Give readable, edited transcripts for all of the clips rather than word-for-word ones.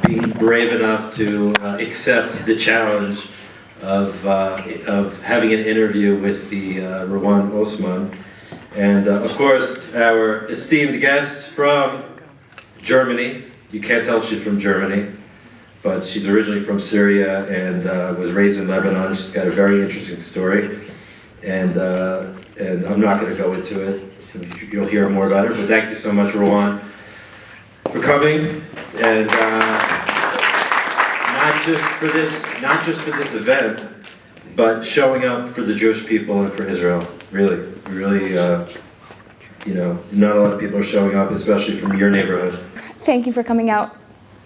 being brave enough to accept the challenge of having an interview with the Rawan Osman. And of course, our esteemed guest from Germany. You can't tell she's from Germany, but she's originally from Syria and was raised in Lebanon. She's got a very interesting story. And I'm not going to go into it. You'll hear more about her. But thank you so much, Rawan, for coming. And not just for this event, but showing up for the Jewish people and for Israel. Really, not a lot of people are showing up, especially from your neighborhood. Thank you for coming out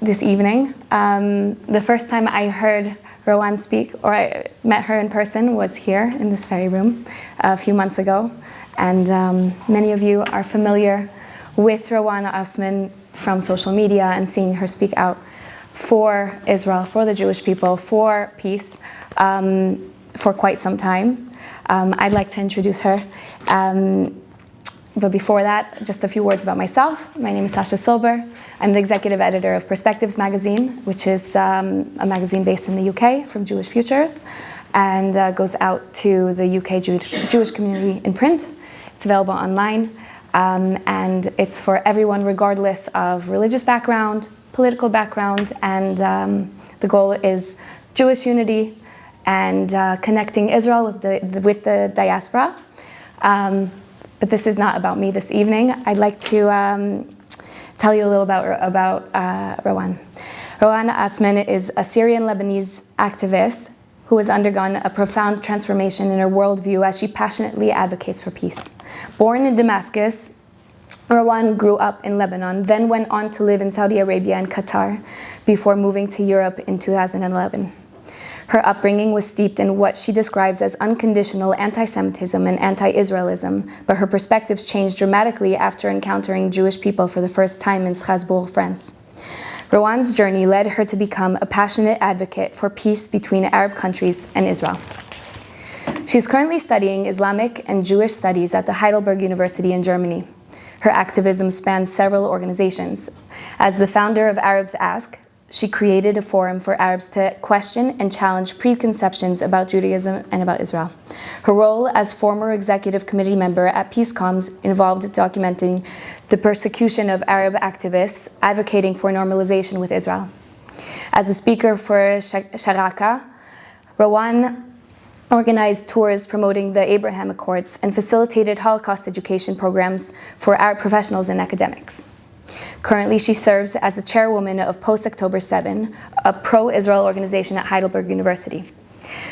this evening. The first time I heard Rawan speak, or I met her in person, was here in this very room a few months ago. And many of you are familiar with Rawan Osman from social media and seeing her speak out for Israel, for the Jewish people, for peace, for quite some time. I'd like to introduce her. But before that, just a few words about myself. My name is Sasha Silber. I'm the executive editor of Perspectives magazine, which is a magazine based in the UK from Jewish Futures, and goes out to the UK Jewish community in print. It's available online, and it's for everyone regardless of religious background, political background, and the goal is Jewish unity and connecting Israel with the diaspora. But this is not about me this evening. I'd like to tell you a little about Rawan. Rawan Osman is a Syrian Lebanese activist who has undergone a profound transformation in her worldview as she passionately advocates for peace. Born in Damascus, Rawan grew up in Lebanon, then went on to live in Saudi Arabia and Qatar before moving to Europe in 2011. Her upbringing was steeped in what she describes as unconditional anti-Semitism and anti-Israelism, but her perspectives changed dramatically after encountering Jewish people for the first time in Strasbourg, France. Rawan's journey led her to become a passionate advocate for peace between Arab countries and Israel. She is currently studying Islamic and Jewish studies at the Heidelberg University in Germany. Her activism spans several organizations. As the founder of Arabs Ask, she created a forum for Arabs to question and challenge preconceptions about Judaism and about Israel. Her role as former executive committee member at Peace Comms involved documenting the persecution of Arab activists advocating for normalization with Israel. As a speaker for Sharaka, Rawan organized tours promoting the Abraham Accords and facilitated Holocaust education programs for Arab professionals and academics. Currently, she serves as the chairwoman of Post-October 7, a pro-Israel organization at Heidelberg University.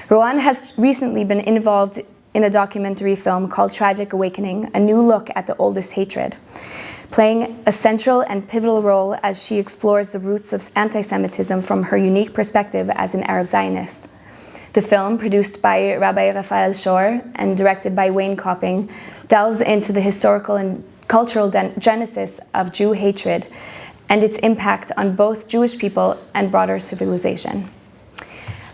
Rawan has recently been involved in a documentary film called Tragic Awakening, a new look at the oldest hatred, playing a central and pivotal role as she explores the roots of anti-Semitism from her unique perspective as an Arab Zionist. The film, produced by Rabbi Raphael Shor and directed by Wayne Copping, delves into the historical and cultural genesis of Jew hatred and its impact on both Jewish people and broader civilization.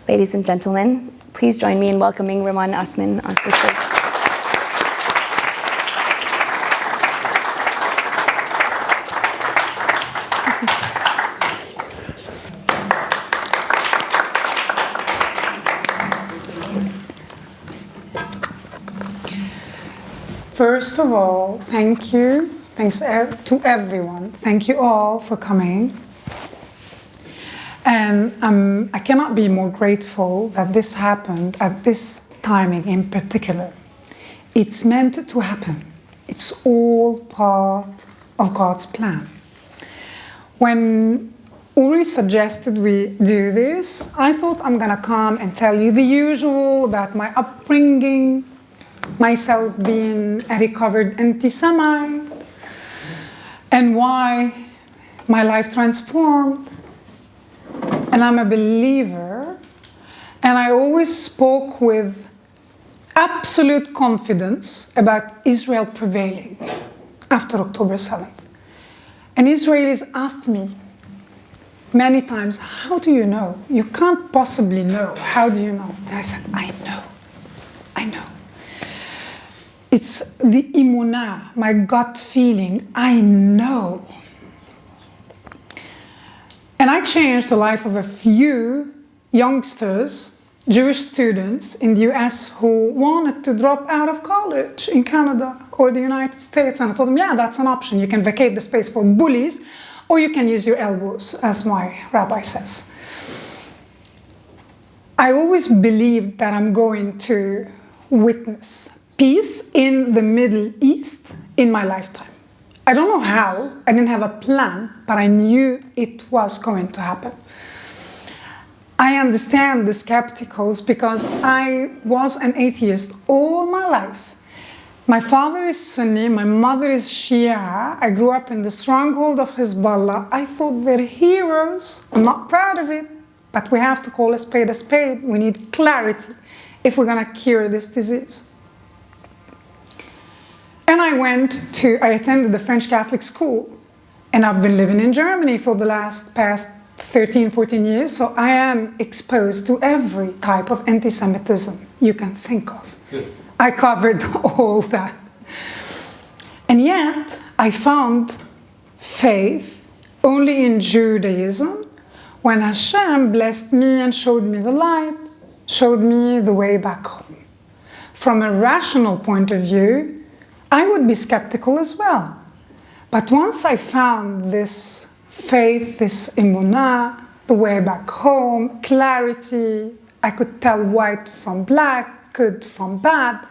Ladies and gentlemen, please join me in welcoming Rawan Osman onto the stage. First of all, thank you. Thanks to everyone. Thank you all for coming. And I cannot be more grateful that this happened at this timing in particular. It's meant to happen. It's all part of God's plan. When Uri suggested we do this, I thought I'm gonna come and tell you the usual about my upbringing, myself being a recovered anti-Semite, and why my life transformed. And I'm a believer, and I always spoke with absolute confidence about Israel prevailing after October 7th. And Israelis asked me many times, how do you know? You can't possibly know. How do you know? And I said, I know. It's the imunah, my gut feeling. I know. And I changed the life of a few youngsters, Jewish students in the US who wanted to drop out of college in Canada or the United States. And I told them, yeah, that's an option. You can vacate the space for bullies, or you can use your elbows, as my rabbi says. I always believed that I'm going to witness peace in the Middle East in my lifetime. I don't know how, I didn't have a plan, but I knew it was going to happen. I understand the skepticals because I was an atheist all my life. My father is Sunni, my mother is Shia. I grew up in the stronghold of Hezbollah. I thought they're heroes. I'm not proud of it, but we have to call a spade a spade. We need clarity if we're going to cure this disease. And I attended the French Catholic school, and I've been living in Germany for the past 13, 14 years, so I am exposed to every type of anti-Semitism you can think of. I covered all that. And yet, I found faith only in Judaism when Hashem blessed me and showed me the light, showed me the way back home. From a rational point of view, I would be skeptical as well. But once I found this faith, this emunah, the way back home, clarity, I could tell white from black, good from bad,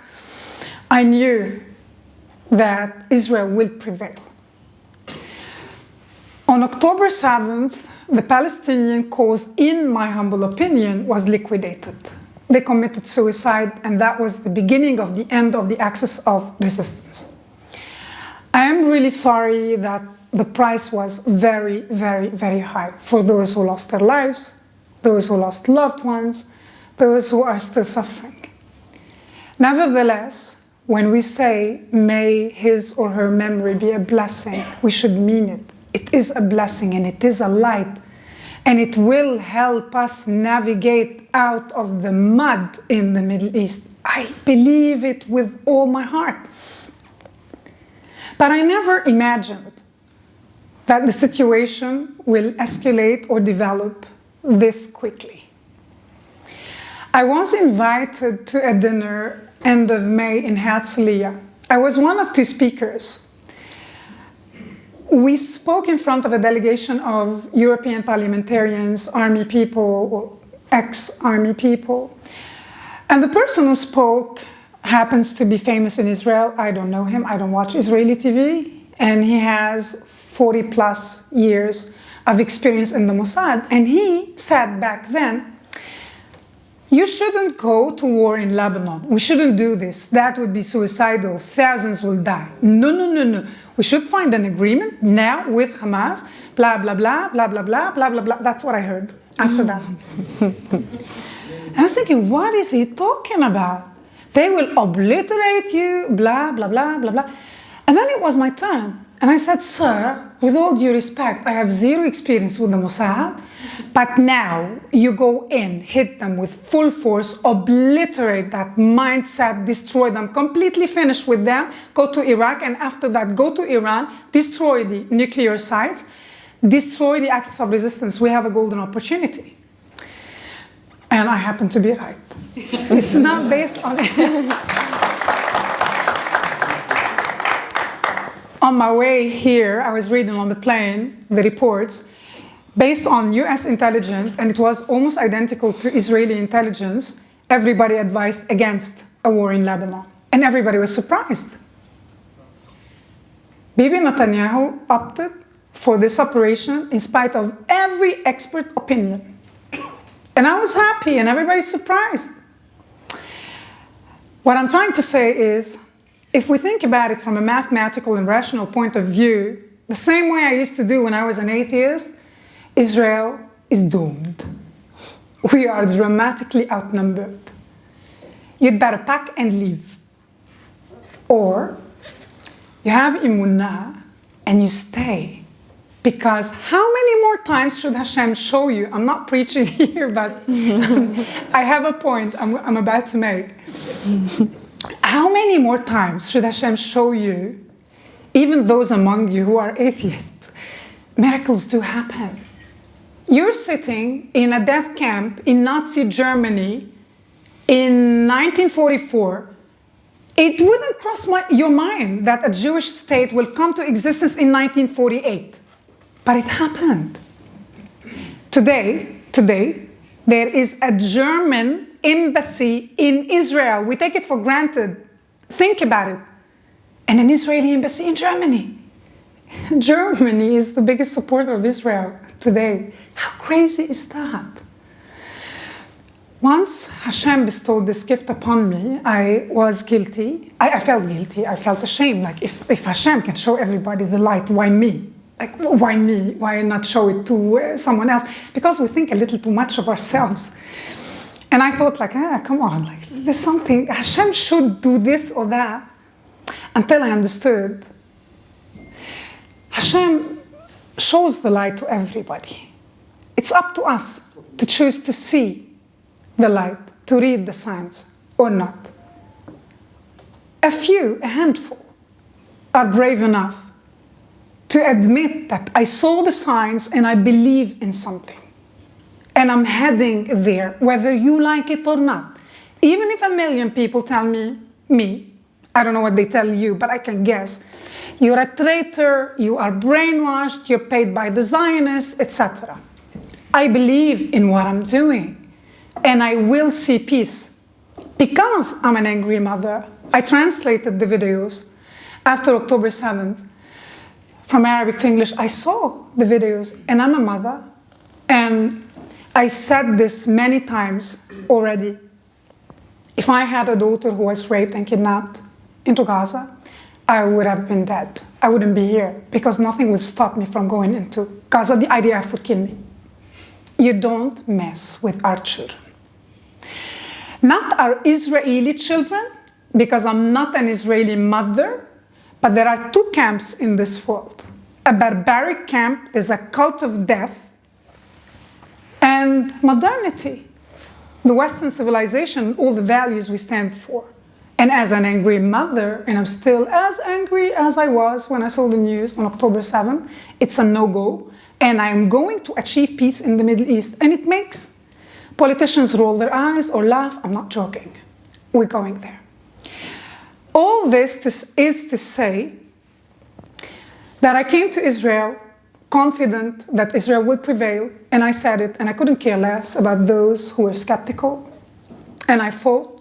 I knew that Israel will prevail. On October 7th, the Palestinian cause, in my humble opinion, was liquidated. They committed suicide, and that was the beginning of the end of the axis of resistance. I am really sorry that the price was very, very, very high for those who lost their lives, those who lost loved ones, those who are still suffering. Nevertheless, when we say, may his or her memory be a blessing, we should mean it. It is a blessing and it is a light, and it will help us navigate out of the mud in the Middle East. I believe it with all my heart. But I never imagined that the situation will escalate or develop this quickly. I was invited to a dinner end of May in Herzliya. I was one of two speakers. We spoke in front of a delegation of European parliamentarians, army people, or ex-army people. And the person who spoke happens to be famous in Israel. I don't know him, I don't watch Israeli TV, and he has 40 plus years of experience in the Mossad. And he said back then, you shouldn't go to war in Lebanon. We shouldn't do this. That would be suicidal. Thousands will die. No, no, no, no. We should find an agreement now with Hamas, blah, blah, blah, blah, blah, blah, blah, blah, blah. That's what I heard after that. I was thinking, what is he talking about? They will obliterate you, blah, blah, blah, blah, blah. And then it was my turn. And I said, sir, with all due respect, I have zero experience with the Mossad, but now you go in, hit them with full force, obliterate that mindset, destroy them, completely finish with them, go to Iraq, and after that, go to Iran, destroy the nuclear sites, destroy the axis of resistance. We have a golden opportunity. And I happen to be right. It's not based on... On my way here, I was reading on the plane the reports based on US intelligence, and it was almost identical to Israeli intelligence. Everybody advised against a war in Lebanon, and everybody was surprised. Bibi Netanyahu opted for this operation in spite of every expert opinion. And I was happy, and everybody's surprised. What I'm trying to say is, if we think about it from a mathematical and rational point of view, the same way I used to do when I was an atheist, Israel is doomed. We are dramatically outnumbered. You'd better pack and leave. Or you have emunah and you stay. Because how many more times should Hashem show you? I'm not preaching here, but I have a point I'm about to make. How many more times should Hashem show you, even those among you who are atheists? Miracles do happen. You're sitting in a death camp in Nazi Germany in 1944. It wouldn't cross your mind that a Jewish state will come to existence in 1948. But it happened. Today, there is a German embassy in Israel. We take it for granted. Think about it. And an Israeli embassy in Germany. Germany is the biggest supporter of Israel today. How crazy is that? Once Hashem bestowed this gift upon me, I was guilty. I felt guilty. I felt ashamed. Like, if Hashem can show everybody the light, why me? Like, why me? Why not show it to someone else? Because we think a little too much of ourselves. And I thought, like, come on, like, there's something, Hashem should do this or that. Until I understood, Hashem shows the light to everybody. It's up to us to choose to see the light, to read the signs or not. A handful, are brave enough to admit that I saw the signs and I believe in something. And I'm heading there, whether you like it or not. Even if 1 million people tell me, I don't know what they tell you, but I can guess, you're a traitor, you are brainwashed, you're paid by the Zionists, etc. I believe in what I'm doing, and I will see peace. Because I'm an angry mother, I translated the videos after October 7th from Arabic to English. I saw the videos, and I'm a mother, and I said this many times already. If I had a daughter who was raped and kidnapped into Gaza, I would have been dead. I wouldn't be here because nothing would stop me from going into Gaza. The IDF would kill me. You don't mess with our children. Not our Israeli children, because I'm not an Israeli mother, but there are 2 camps in this world. A barbaric camp, there's a cult of death, and modernity. The Western civilization, all the values we stand for. And as an angry mother, and I'm still as angry as I was when I saw the news on October 7th, it's a no-go. And I'm going to achieve peace in the Middle East. And it makes politicians roll their eyes or laugh. I'm not joking. We're going there. All this is to say that I came to Israel confident that Israel would prevail. And I said it, and I couldn't care less about those who were skeptical. And I fought.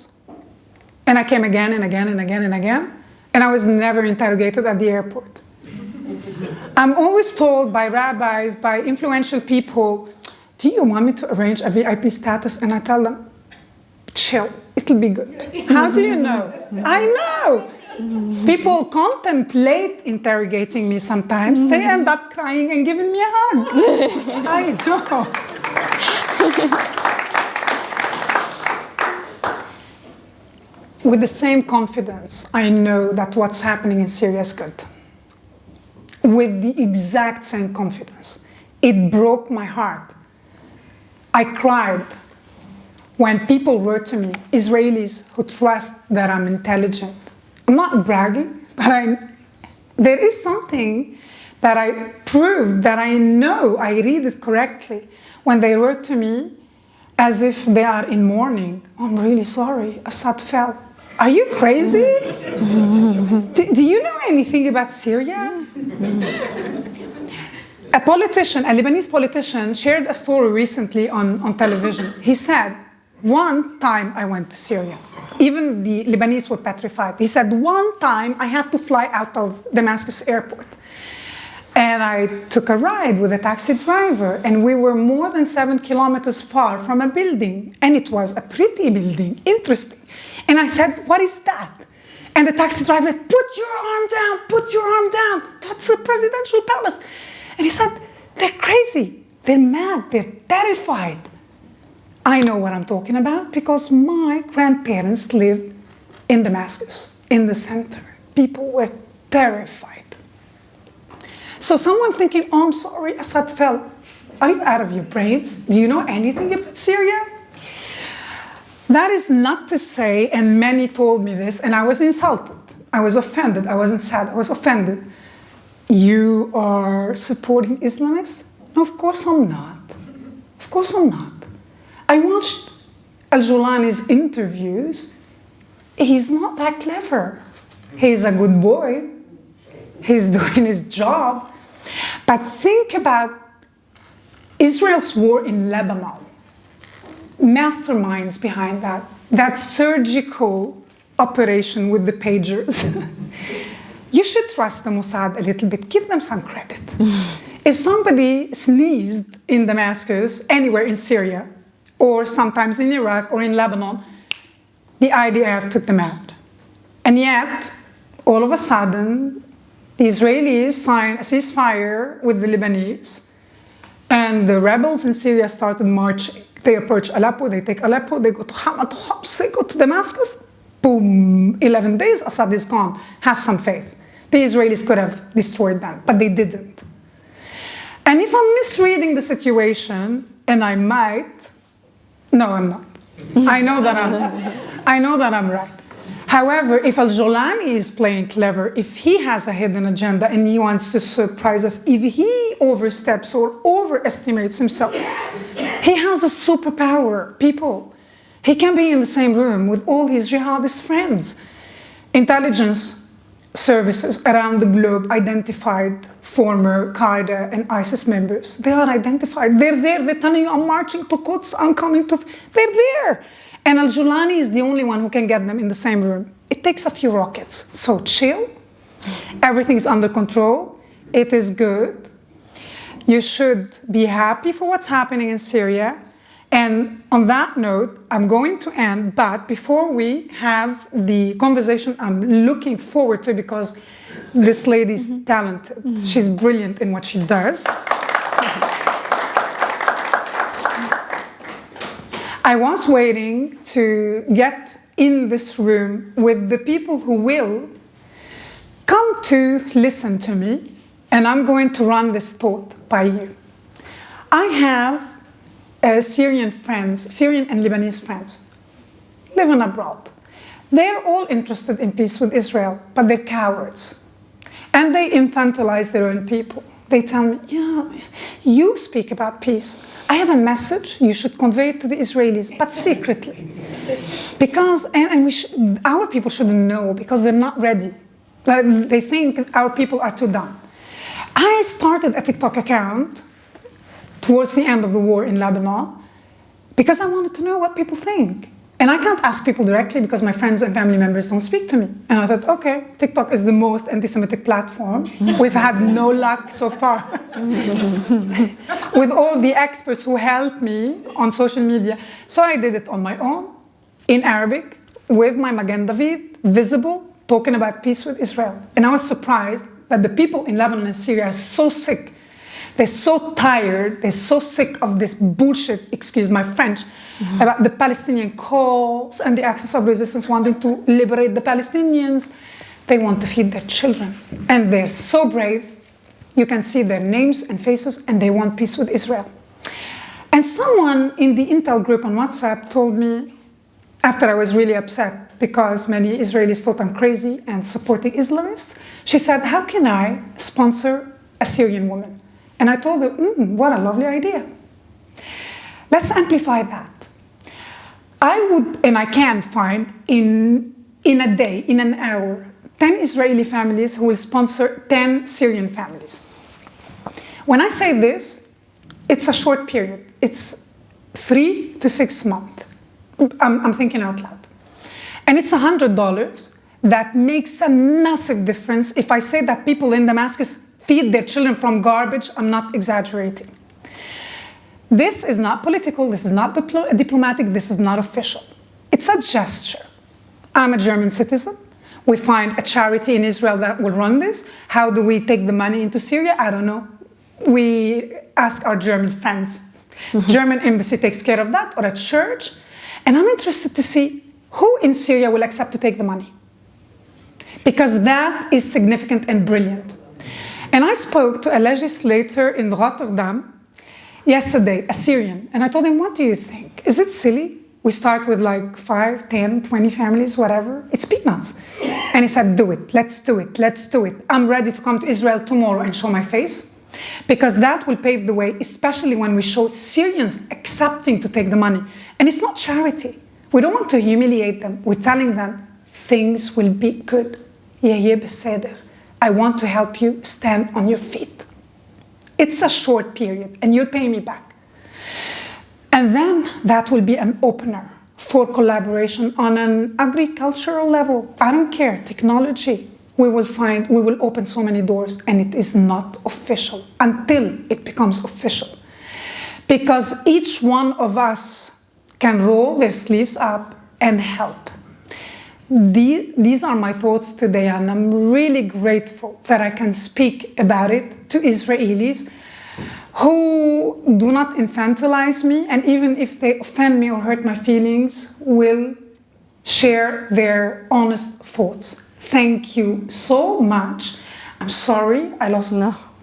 And I came again and again and again and again. And I was never interrogated at the airport. I'm always told by rabbis, by influential people, do you want me to arrange a VIP status? And I tell them, chill, it'll be good. How do you know? I know. People contemplate interrogating me sometimes. They end up crying and giving me a hug. I know. With the same confidence, I know that what's happening in Syria is good. With the exact same confidence. It broke my heart. I cried when people wrote to me, Israelis who trust that I'm intelligent. I'm not bragging, but there is something that I proved, that I know I read it correctly, when they wrote to me as if they are in mourning. Oh, I'm really sorry, Assad fell. Are you crazy? Do you know anything about Syria? A Lebanese politician, shared a story recently on television. He said, one time I went to Syria. Even the Lebanese were petrified. He said, one time I had to fly out of Damascus airport. And I took a ride with a taxi driver, and we were more than 7 kilometers far from a building. And it was a pretty building, interesting. And I said, what is that? And the taxi driver said, put your arm down, put your arm down. That's the presidential palace. And he said, they're crazy, they're mad, they're terrified. I know what I'm talking about because my grandparents lived in Damascus, in the center. People were terrified. So someone thinking, oh, I'm sorry, Assad fell. Are you out of your brains? Do you know anything about Syria? That is not to say, and many told me this, and I was insulted. I was offended. I wasn't sad. I was offended. You are supporting Islamists? No, of course I'm not. course I'm not. I watched Al-Jolani's interviews. He's not that clever. He's a good boy. He's doing his job. But think about Israel's war in Lebanon. Masterminds behind that. That surgical operation with the pagers. You should trust the Mossad a little bit. Give them some credit. If somebody sneezed in Damascus, anywhere in Syria, or sometimes in Iraq or in Lebanon, the IDF took them out. And yet, all of a sudden, the Israelis signed a ceasefire with the Lebanese, and the rebels in Syria started marching. They approach Aleppo, they take Aleppo, they go to Hama, to Homs, they go to Damascus. Boom, 11 days, Assad is gone. Have some faith. The Israelis could have destroyed them, but they didn't. And if I'm misreading the situation, and I might, no, I'm not. I know that I'm right. However, if Al-Jolani is playing clever, if he has a hidden agenda and he wants to surprise us, if he oversteps or overestimates himself, he has a superpower, people. He can be in the same room with all his jihadist friends. Intelligence services around the globe identified former Qaeda and ISIS members. They are identified. They're there. They're telling you, I'm marching to Quds, I'm coming to... They're there. And Al-Jolani is the only one who can get them in the same room. It takes a few rockets. So chill. Everything's under control. It is good. You should be happy for what's happening in Syria. And on that note, I'm going to end, but before we have the conversation I'm looking forward to, because this lady's talented. She's brilliant in what she does. I was waiting to get in this room with the people who will come to listen to me, and I'm going to run this thought by you. I have Syrian and Lebanese friends, living abroad. They're all interested in peace with Israel, but they're cowards. And they infantilize their own people. They tell me, yeah, you speak about peace. I have a message, you should convey it to the Israelis, but secretly. Because, our people shouldn't know because they're not ready. They think our people are too dumb. I started a TikTok account towards the end of the war in Lebanon because I wanted to know what people think. And I can't ask people directly because my friends and family members don't speak to me. And I thought, okay, TikTok is the most anti-Semitic platform. We've had no luck so far with all the experts who helped me on social media. So I did it on my own, in Arabic, with my Magen David, visible, talking about peace with Israel. And I was surprised that the people in Lebanon and Syria are so sick. They're so tired, they're so sick of this bullshit, excuse my French, about the Palestinian cause and the axis of resistance wanting to liberate the Palestinians. They want to feed their children. And they're so brave. You can see their names and faces, and they want peace with Israel. And someone in the Intel group on WhatsApp told me, after I was really upset because many Israelis thought I'm crazy and supporting Islamists, she said, how can I sponsor a Syrian woman? And I told her, what a lovely idea. Let's amplify that. I would, and I can find in a day, in an hour, 10 Israeli families who will sponsor 10 Syrian families. When I say this, it's a short period. It's 3 to 6 months. I'm thinking out loud. And it's $100 that makes a massive difference. If I say that people in Damascus feed their children from garbage, I'm not exaggerating. This is not political, this is not diplomatic, this is not official. It's a gesture. I'm a German citizen. We find a charity in Israel that will run this. How do we take the money into Syria? I don't know. We ask our German friends. German embassy takes care of that, or a church. And I'm interested to see who in Syria will accept to take the money. Because that is significant and brilliant. And I spoke to a legislator in Rotterdam yesterday, a Syrian, and I told him, what do you think? Is it silly? We start with like 5, 10, 20 families, whatever. It's peanuts. And he said, do it. Let's do it. Let's do it. I'm ready to come to Israel tomorrow and show my face. Because that will pave the way, especially when we show Syrians accepting to take the money. And it's not charity. We don't want to humiliate them. We're telling them things will be good. Yahya beseder. I want to help you stand on your feet. It's a short period and you'll pay me back. And then that will be an opener for collaboration on an agricultural level. I don't care, technology. We will open so many doors, and it is not official until it becomes official. Because each one of us can roll their sleeves up and help. These are my thoughts today, and I'm really grateful that I can speak about it to Israelis who do not infantilize me, and even if they offend me or hurt my feelings, will share their honest thoughts. Thank you so much. I'm sorry I lost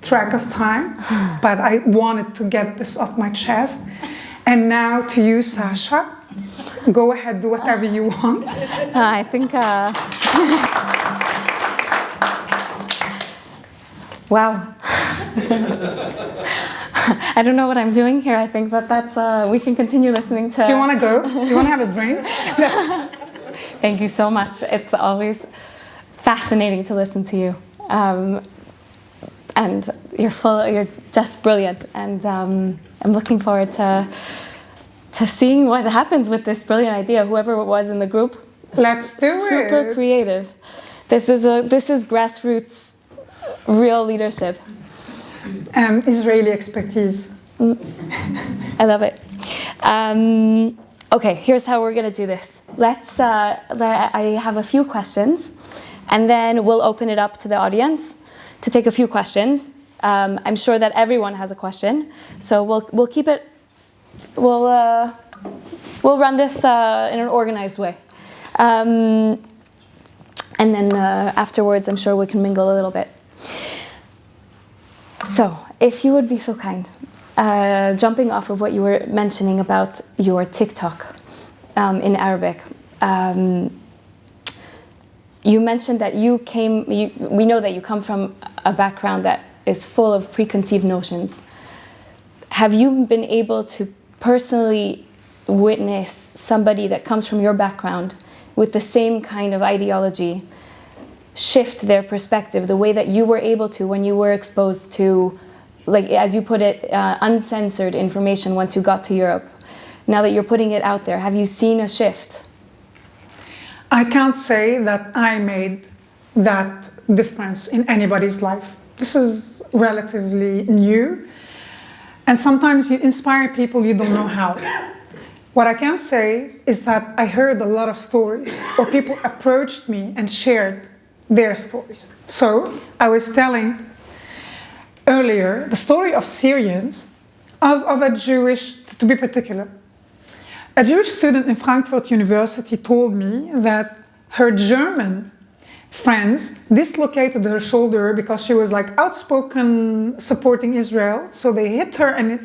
track of time, but I wanted to get this off my chest. And now to you, Sasha. Go ahead, do whatever you want. I think, wow. I don't know what I'm doing here. I think that's, we can continue listening to... Do you want to go? Do you want to have a drink? Thank you so much. It's always fascinating to listen to you. And you're just brilliant. And I'm looking forward to seeing what happens with this brilliant idea, whoever it was in the group. Let's do it. Super creative. This is grassroots, real leadership. Israeli expertise. I love it. Okay, here's how we're gonna do this. I have a few questions, and then we'll open it up to the audience to take a few questions. I'm sure that everyone has a question, so we'll keep it. We'll run this in an organized way, and then afterwards, I'm sure we can mingle a little bit. So, if you would be so kind, jumping off of what you were mentioning about your TikTok in Arabic, you mentioned that we know that you come from a background that is full of preconceived notions. Have you been able to personally witness somebody that comes from your background with the same kind of ideology shift their perspective the way that you were able to when you were exposed to, like, as you put it, uncensored information once you got to Europe? Now that you're putting it out there, have you seen a shift? I can't say that I made that difference in anybody's life. This is relatively new, and sometimes you inspire people you don't know how. What I can say is that I heard a lot of stories, or people approached me and shared their stories. So I was telling earlier the story of Syrians, of a Jewish, to be particular. A Jewish student in Frankfurt University told me that her German friends dislocated her shoulder because she was like outspoken supporting Israel. So they hit her, and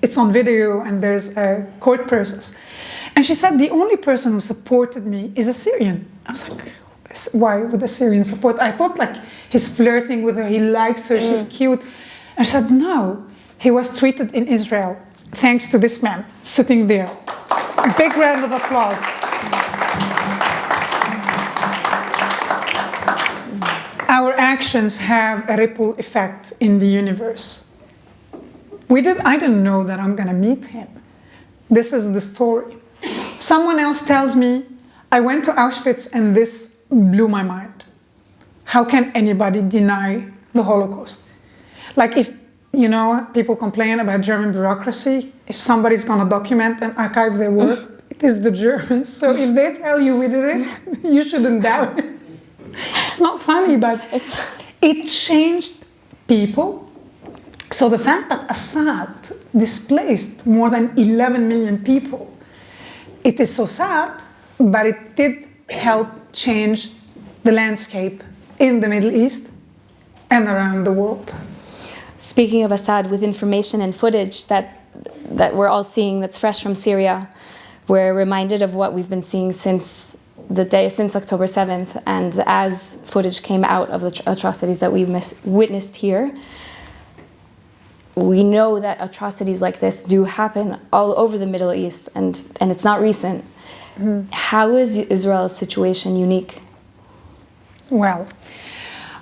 it's on video, and there's a court process. And she said, the only person who supported me is a Syrian. I was like, why would a Syrian support? I thought like he's flirting with her, he likes her, she's cute. And she said, no, he was treated in Israel thanks to this man sitting there. A big round of applause. Our actions have a ripple effect in the universe. I didn't know that I'm going to meet him. This is the story. Someone else tells me, I went to Auschwitz and this blew my mind. How can anybody deny the Holocaust? Like, if, you know, people complain about German bureaucracy, if somebody's going to document and archive their work, it is the Germans. So if they tell you we did it, you shouldn't doubt it. It's not funny, but it changed people. So the fact that Assad displaced more than 11 million people, it is so sad, but it did help change the landscape in the Middle East and around the world. Speaking of Assad, with information and footage that we're all seeing that's fresh from Syria, we're reminded of what we've been seeing since October 7th, and as footage came out of the atrocities that we witnessed here, we know that atrocities like this do happen all over the Middle East, and it's not recent. How is Israel's situation unique? Well,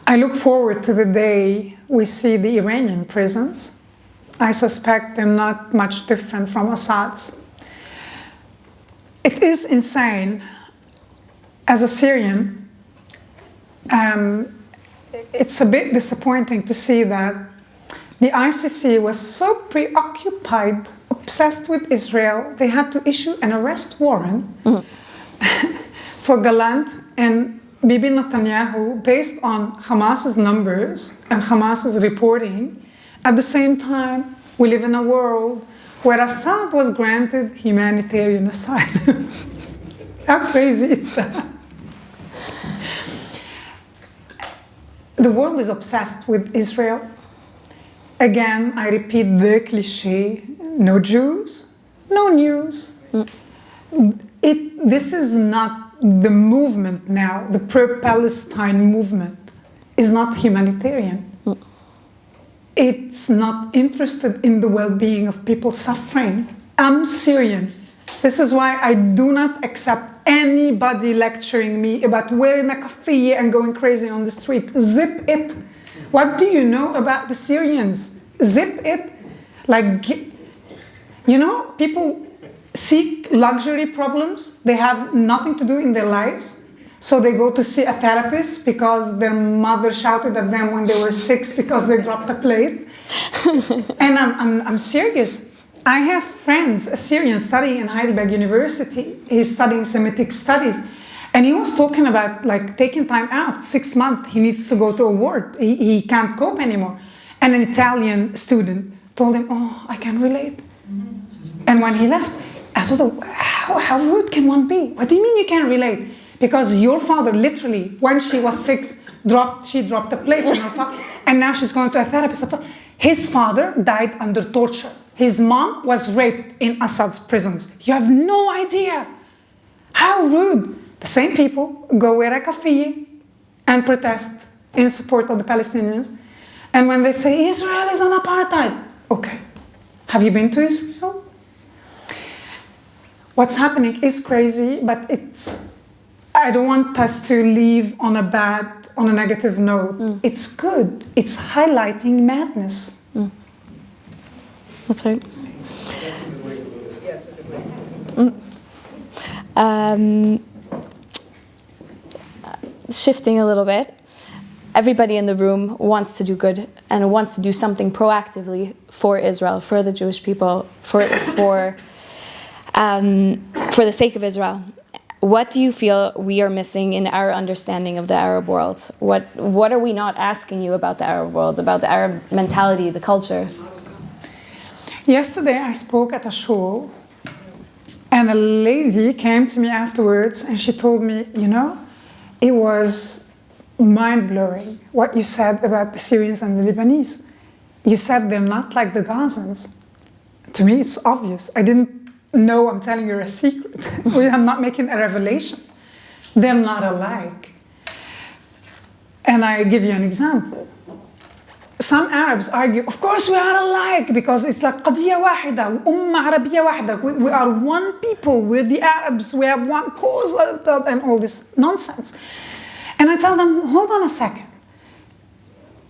I look forward to the day we see the Iranian prisons. I suspect they're not much different from Assad's. It is insane. As a Syrian, it's a bit disappointing to see that the ICC was so preoccupied, obsessed with Israel, they had to issue an arrest warrant for Gallant and Bibi Netanyahu based on Hamas's numbers and Hamas's reporting. At the same time, we live in a world where Assad was granted humanitarian asylum. How crazy is that? The world is obsessed with Israel. Again, I repeat the cliche, no Jews, no news. This is not the movement now, the pro-Palestine movement is not humanitarian. It's not interested in the well-being of people suffering. I'm Syrian. This is why I do not accept anybody lecturing me about wearing a kafiyeh and going crazy on the street. Zip it. What do you know about the Syrians? Zip it. Like, you know, people seek luxury problems. They have nothing to do in their lives. So they go to see a therapist because their mother shouted at them when they were 6 because they dropped a plate. And I'm serious. I have friends, a Syrian studying in Heidelberg University. He's studying Semitic studies. And he was talking about like taking time out, 6 months. He needs to go to a ward. He can't cope anymore. And an Italian student told him, oh, I can relate. And when he left, I thought, how rude can one be? What do you mean you can't relate? Because your father literally, when she was 6, she dropped a plate on her father, and now she's going to a therapist. His father died under torture. His mom was raped in Assad's prisons. You have no idea. How rude. The same people go wear a kafiyeh and protest in support of the Palestinians. And when they say Israel is an apartheid, okay, have you been to Israel? What's happening is crazy, but I don't want us to leave on a negative note. It's good. It's highlighting madness. That's right. Yeah, it's a good way. Shifting a little bit, everybody in the room wants to do good and wants to do something proactively for Israel, for the Jewish people, for the sake of Israel. What do you feel we are missing in our understanding of the Arab world? What are we not asking you about the Arab world, about the Arab mentality, the culture? Yesterday I spoke at a show, and a lady came to me afterwards and she told me, you know, it was mind-blowing what you said about the Syrians and the Lebanese. You said they're not like the Gazans. To me, it's obvious. I didn't know I'm telling you a secret. I'm not making a revelation. They're not alike. And I give you an example. Some Arabs argue, of course we are alike, because it's like قضية واحدة, أمة عربية واحدة. We are one people, we're the Arabs, we have one cause, and all this nonsense. And I tell them, hold on a second.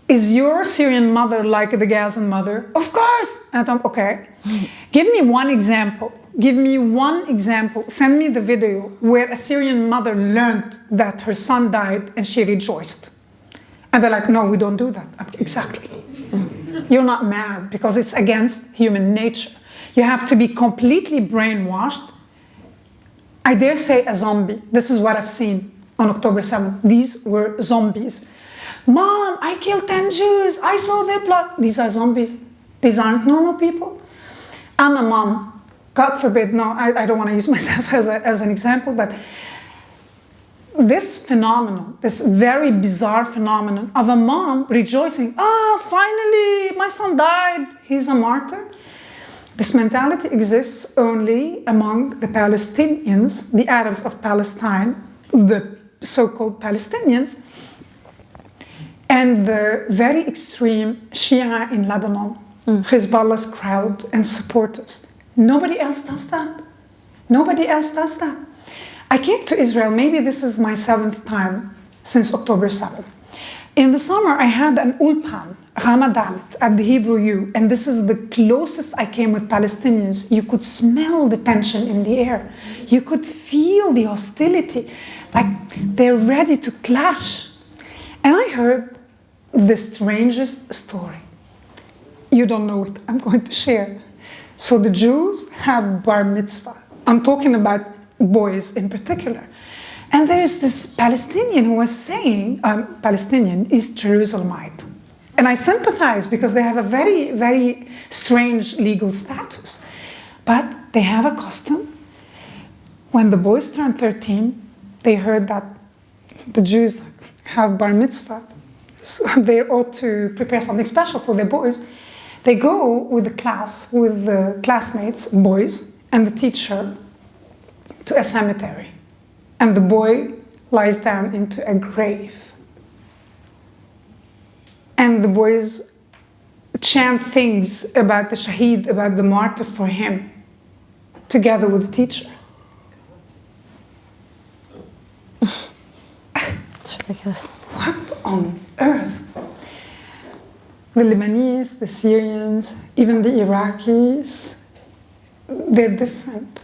Is your Syrian mother like the Gazan mother? Of course. And I tell them, okay. Give me one example. Give me one example. Send me the video where a Syrian mother learned that her son died and she rejoiced. And they're like, no, we don't do that. Exactly. You're not mad because it's against human nature. You have to be completely brainwashed. I dare say a zombie. This is what I've seen on October 7th. These were zombies. Mom, I killed 10 Jews. I saw their blood. These are zombies. These aren't normal people. I'm a mom. God forbid, no, I don't want to use myself as an example, but this phenomenon, this very bizarre phenomenon of a mom rejoicing, finally, my son died, he's a martyr. This mentality exists only among the Palestinians, the Arabs of Palestine, the so-called Palestinians, and the very extreme Shia in Lebanon. Hezbollah's crowd and supporters. Nobody else does that. Nobody else does that. I came to Israel, maybe this is my 7th time since October 7th. In the summer, I had an ulpan, Ramadan, at the Hebrew U, and this is the closest I came with Palestinians. You could smell the tension in the air. You could feel the hostility, like they're ready to clash. And I heard the strangest story. You don't know it, I'm going to share. So the Jews have bar mitzvah. I'm talking about boys in particular. And there's this Palestinian who was saying, Palestinian is Jerusalemite. And I sympathize because they have a very, very strange legal status. But they have a custom. When the boys turn 13, they heard that the Jews have bar mitzvah. So they ought to prepare something special for their boys. They go with the class, with the classmates, boys, and the teacher to a cemetery. And the boy lies down into a grave. And the boys chant things about the shaheed, about the martyr for him, together with the teacher. It's ridiculous. What on earth? The Lebanese, the Syrians, even the Iraqis, they're different.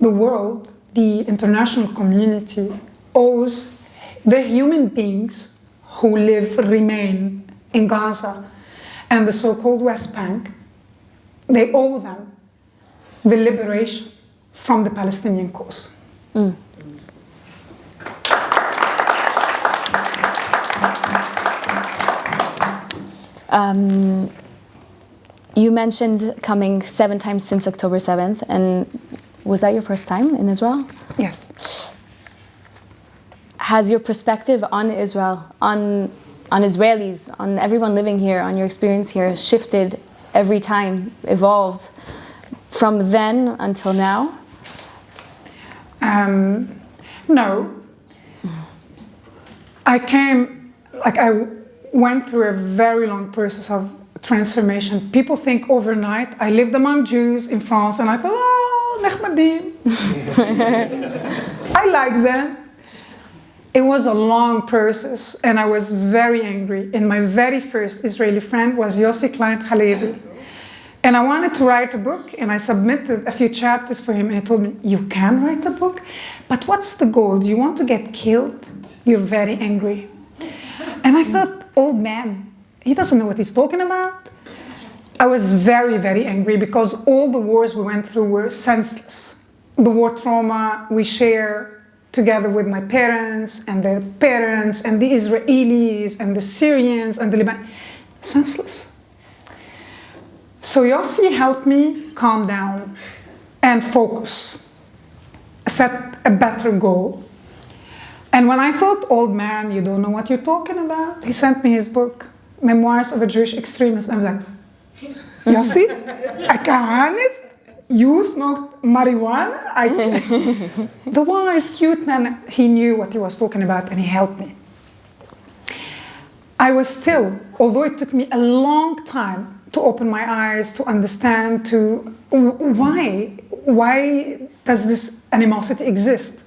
The world, the international community, owes the human beings who remain in Gaza and the so-called West Bank, they owe them the liberation from the Palestinian cause. You mentioned coming 7 times since October 7th, and was that your first time in Israel? Yes. Has your perspective on Israel, on Israelis, on everyone living here, on your experience here, shifted every time, evolved from then until now? No. I went through a very long process of transformation. People think overnight. I lived among Jews in France and I thought, oh, nechmadim. I like them. It was a long process and I was very angry. And my very first Israeli friend was Yossi Klein Halevi. And I wanted to write a book and I submitted a few chapters for him and he told me, you can write a book? But what's the goal? Do you want to get killed? You're very angry. And I thought, old man, he doesn't know what he's talking about. I was very, very angry because all the wars we went through were senseless. The war trauma we share together with my parents and their parents and the Israelis and the Syrians and the Lebanese, senseless. So Yossi helped me calm down and focus, set a better goal. And when I thought, old man, you don't know what you're talking about, he sent me his book, Memoirs of a Jewish Extremist. I'm like, Yossi, a Kahanist? You smoke marijuana? The wise, cute man, he knew what he was talking about and he helped me. I was still, although it took me a long time to open my eyes, to understand, why does this animosity exist?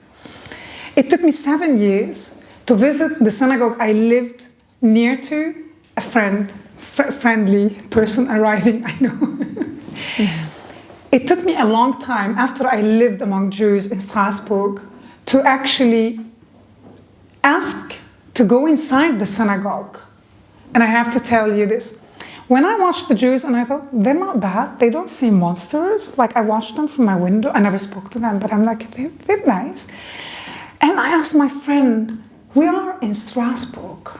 It took me 7 years to visit the synagogue I lived near to, a friendly person arriving, I know. It took me a long time after I lived among Jews in Strasbourg to actually ask to go inside the synagogue. And I have to tell you this. When I watched the Jews and I thought, they're not bad, they don't seem monsters. Like I watched them from my window, I never spoke to them, but I'm like, they're nice. And I asked my friend, we are in Strasbourg.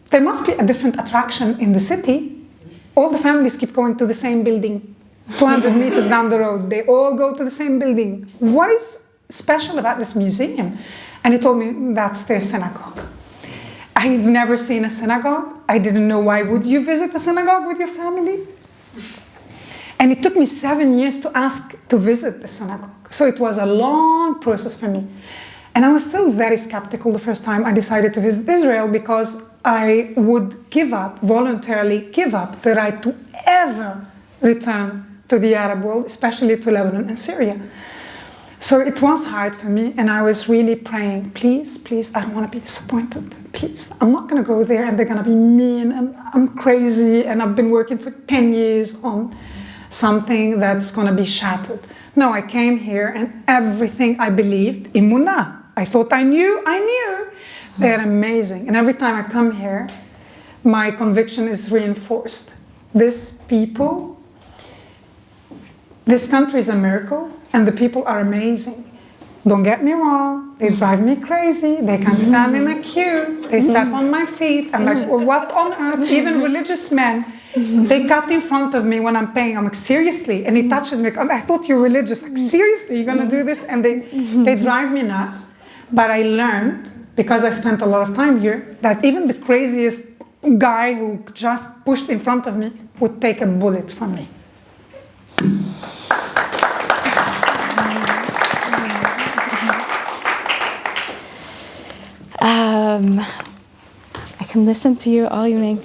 There must be a different attraction in the city. All the families keep going to the same building, 200 meters down the road. They all go to the same building. What is special about this museum? And he told me, that's their synagogue. I've never seen a synagogue. I didn't know why would you visit a synagogue with your family? And it took me 7 years to ask to visit the synagogue. So it was a long process for me. And I was still very skeptical the first time I decided to visit Israel, because I would voluntarily give up the right to ever return to the Arab world, especially to Lebanon and Syria. So it was hard for me, and I was really praying, please, please, I don't want to be disappointed. Please, I'm not going to go there and they're going to be mean and I'm crazy and I've been working for 10 years on something that's going to be shattered. No, I came here and everything I believed, Imunah, I thought I knew. They're amazing. And every time I come here, my conviction is reinforced. This country is a miracle, and the people are amazing. Don't get me wrong, they drive me crazy. They can stand in a queue, they step on my feet. I'm like, well, what on earth? Even religious men, they cut in front of me when I'm paying. I'm like, seriously? And he touches me. I thought you're religious. Like, seriously, you're gonna do this? And they drive me nuts. But I learned, because I spent a lot of time here, that even the craziest guy who just pushed in front of me would take a bullet from me. I can listen to you all evening.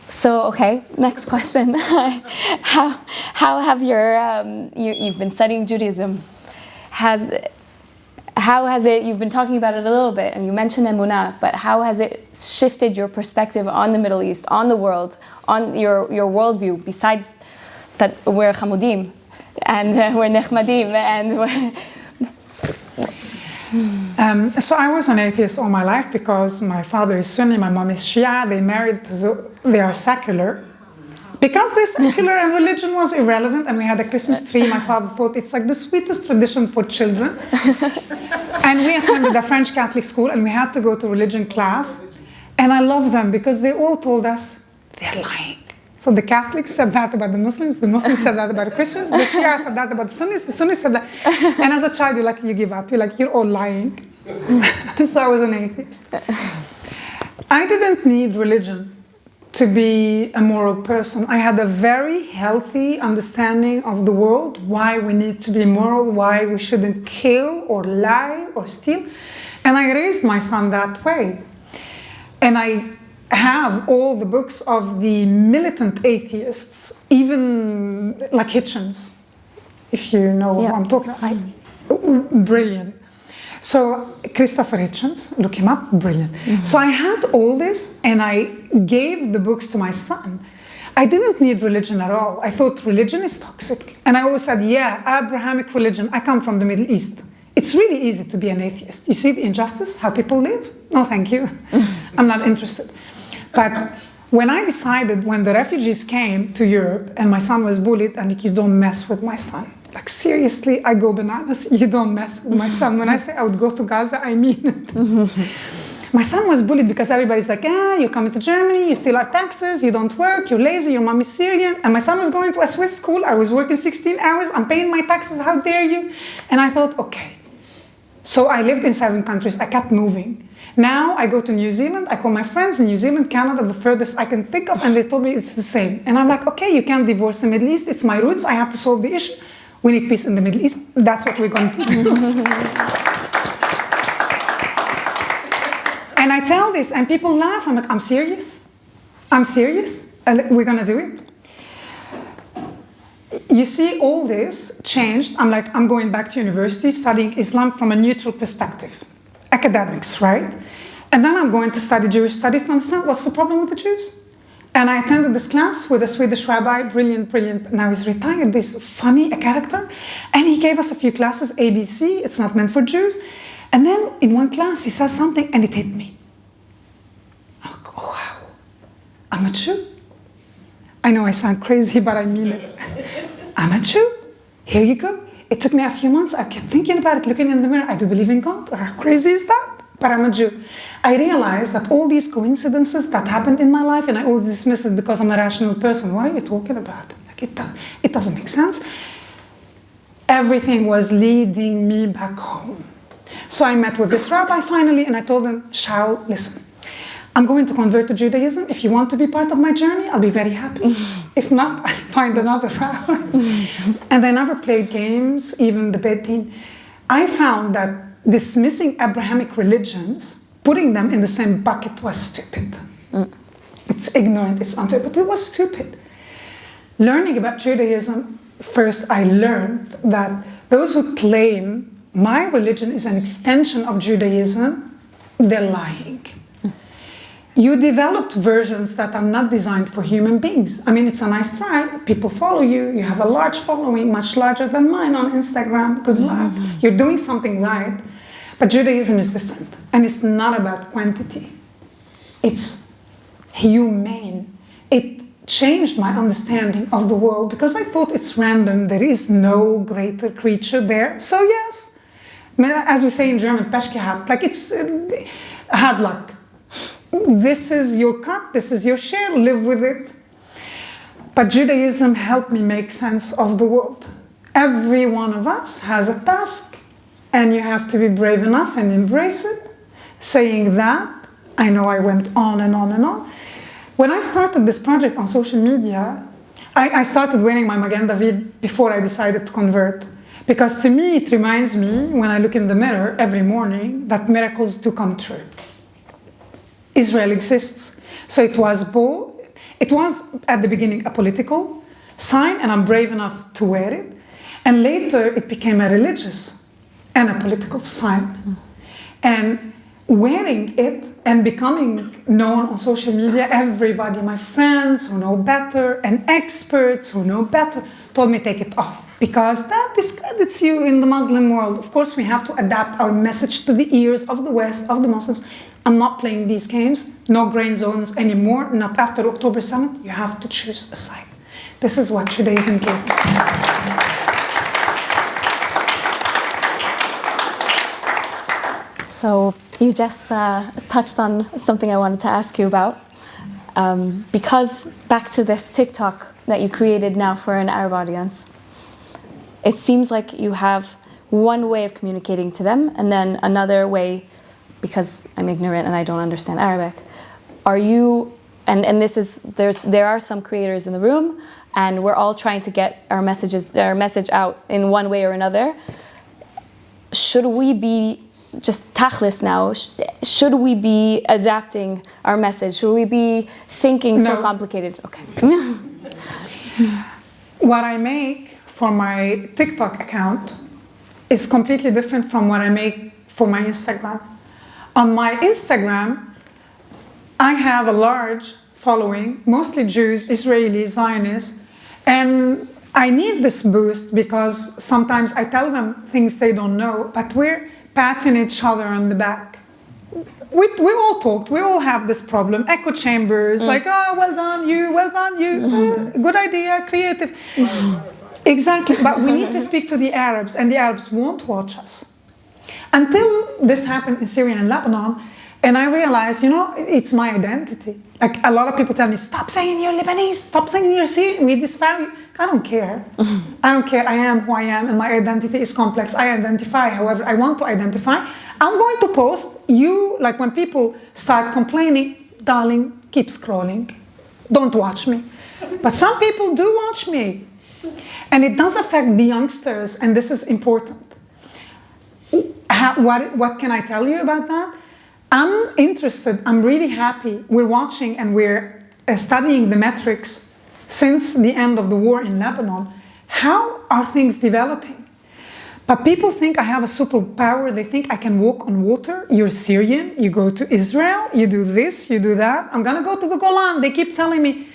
So, okay, next question. How have you've been studying Judaism, how has it, you've been talking about it a little bit, and you mentioned Emunah, but how has it shifted your perspective on the Middle East, on the world, on your worldview, besides that we're chamudim, and we're nechmadim, and we're... So I was an atheist all my life, because my father is Sunni, my mom is Shia. They married, so they are secular. Because they're secular and religion was irrelevant, and we had a Christmas tree, my father thought it's like the sweetest tradition for children. And we attended a French Catholic school, and we had to go to religion class. And I love them, because they all told us they're lying. So the Catholics said that about the Muslims said that about the Christians, the Shia said that about the Sunnis said that. And as a child, you give up. You're like, you're all lying. So I was an atheist. I didn't need religion to be a moral person. I had a very healthy understanding of the world, why we need to be moral, why we shouldn't kill or lie or steal. And I raised my son that way. And I have all the books of the militant atheists, even like Hitchens, if you know what I'm talking about. Brilliant. So Christopher Hitchens, look him up, brilliant. Mm-hmm. So I had all this, and I gave the books to my son. I didn't need religion at all. I thought religion is toxic. And I always said, yeah, Abrahamic religion, I come from the Middle East. It's really easy to be an atheist. You see the injustice, how people live? No, thank you. I'm not interested. But when I decided, when the refugees came to Europe and my son was bullied, and you don't mess with my son. Like, seriously, I go bananas, you don't mess with my son. When I say I would go to Gaza, I mean it. My son was bullied because everybody's like, you're coming to Germany, you steal our taxes, you don't work, you're lazy, your mom is Syrian. And my son was going to a Swiss school, I was working 16 hours, I'm paying my taxes, how dare you? And I thought, okay. So I lived in 7 countries, I kept moving. Now I go to New Zealand, I call my friends in New Zealand, Canada, the furthest I can think of, and they told me it's the same. And I'm like, okay, you can't divorce the Middle East, it's my roots, I have to solve the issue. We need peace in the Middle East, that's what we're going to do. And I tell this, and people laugh, I'm like, I'm serious? I'm serious? We're gonna do it? You see, all this changed. I'm like, I'm going back to university, studying Islam from a neutral perspective. Academics, right? And then I'm going to study Jewish studies to understand what's the problem with the Jews. And I attended this class with a Swedish rabbi, brilliant. Now he's retired, this funny character. And he gave us a few classes, ABC, it's not meant for Jews. And then in one class, he says something and it hit me. I'm like, oh, wow, I'm a Jew. I know I sound crazy, but I mean it. I'm a Jew. Here you go. It took me a few months. I kept thinking about it, looking in the mirror. I do believe in God. How crazy is that? But I'm a Jew. I realized that all these coincidences that happened in my life, and I always dismiss it because I'm a rational person. What are you talking about? Like it doesn't make sense. Everything was leading me back home. So I met with this rabbi finally, and I told him, Shaul, listen, I'm going to convert to Judaism. If you want to be part of my journey, I'll be very happy. If not, I'll find another rabbi. And I never played games, even the bed team. I found that dismissing Abrahamic religions, putting them in the same bucket, was stupid. It's ignorant, it's unfair, but it was stupid. Learning about Judaism, first I learned that those who claim my religion is an extension of Judaism, they're lying. You developed versions that are not designed for human beings. I mean, it's a nice try. People follow you. You have a large following, much larger than mine on Instagram. Good luck. You're doing something right. But Judaism is different. And it's not about quantity. It's humane. It changed my understanding of the world because I thought it's random. There is no greater creature there. So yes, as we say in German, Pech gehabt. Like it's hard luck. This is your cut, this is your share, live with it. But Judaism helped me make sense of the world. Every one of us has a task, and you have to be brave enough and embrace it. Saying that, I know I went on and on and on. When I started this project on social media, I started wearing my Magen David before I decided to convert. Because to me, it reminds me, when I look in the mirror every morning, that miracles do come true. Israel exists. So it was at the beginning a political sign, and I'm brave enough to wear it. And later it became a religious and a political sign. And wearing it and becoming known on social media, everybody, my friends who know better and experts who know better, told me take it off because that discredits you in the Muslim world. Of course, we have to adapt our message to the ears of the West, of the Muslims. I'm not playing these games, no gray zones anymore, not after October 7th. You have to choose a side. This is what Judaism gave me. So you just touched on something I wanted to ask you about. Because back to this TikTok that you created now for an Arab audience, it seems like you have one way of communicating to them and then another way, because I'm ignorant and I don't understand Arabic. Are you, and this is, there are some creators in the room and we're all trying to get our message out in one way or another. Should we be just tachlis now? Should we be adapting our message? Should we be thinking so complicated? Okay. What I make for my TikTok account is completely different from what I make for my Instagram. On my Instagram, I have a large following, mostly Jews, Israelis, Zionists, and I need this boost because sometimes I tell them things they don't know, but we're patting each other on the back. We all talked, we all have this problem, echo chambers, like, oh, well done you, good idea, creative. Exactly, but we need to speak to the Arabs, and the Arabs won't watch us. Until this happened in Syria and Lebanon, and I realized, it's my identity. Like a lot of people tell me, stop saying you're Lebanese, stop saying you're Syrian, we this family. I don't care. I don't care. I am who I am, and my identity is complex. I identify however I want to identify. I'm going to post. Like when people start complaining, darling, keep scrolling. Don't watch me. But some people do watch me. And it does affect the youngsters, and this is important. What can I tell you about that? I'm interested, I'm really happy. We're watching and we're studying the metrics since the end of the war in Lebanon. How are things developing? But people think I have a superpower. They think I can walk on water. You're Syrian, you go to Israel, you do this, you do that. I'm gonna go to the Golan. They keep telling me,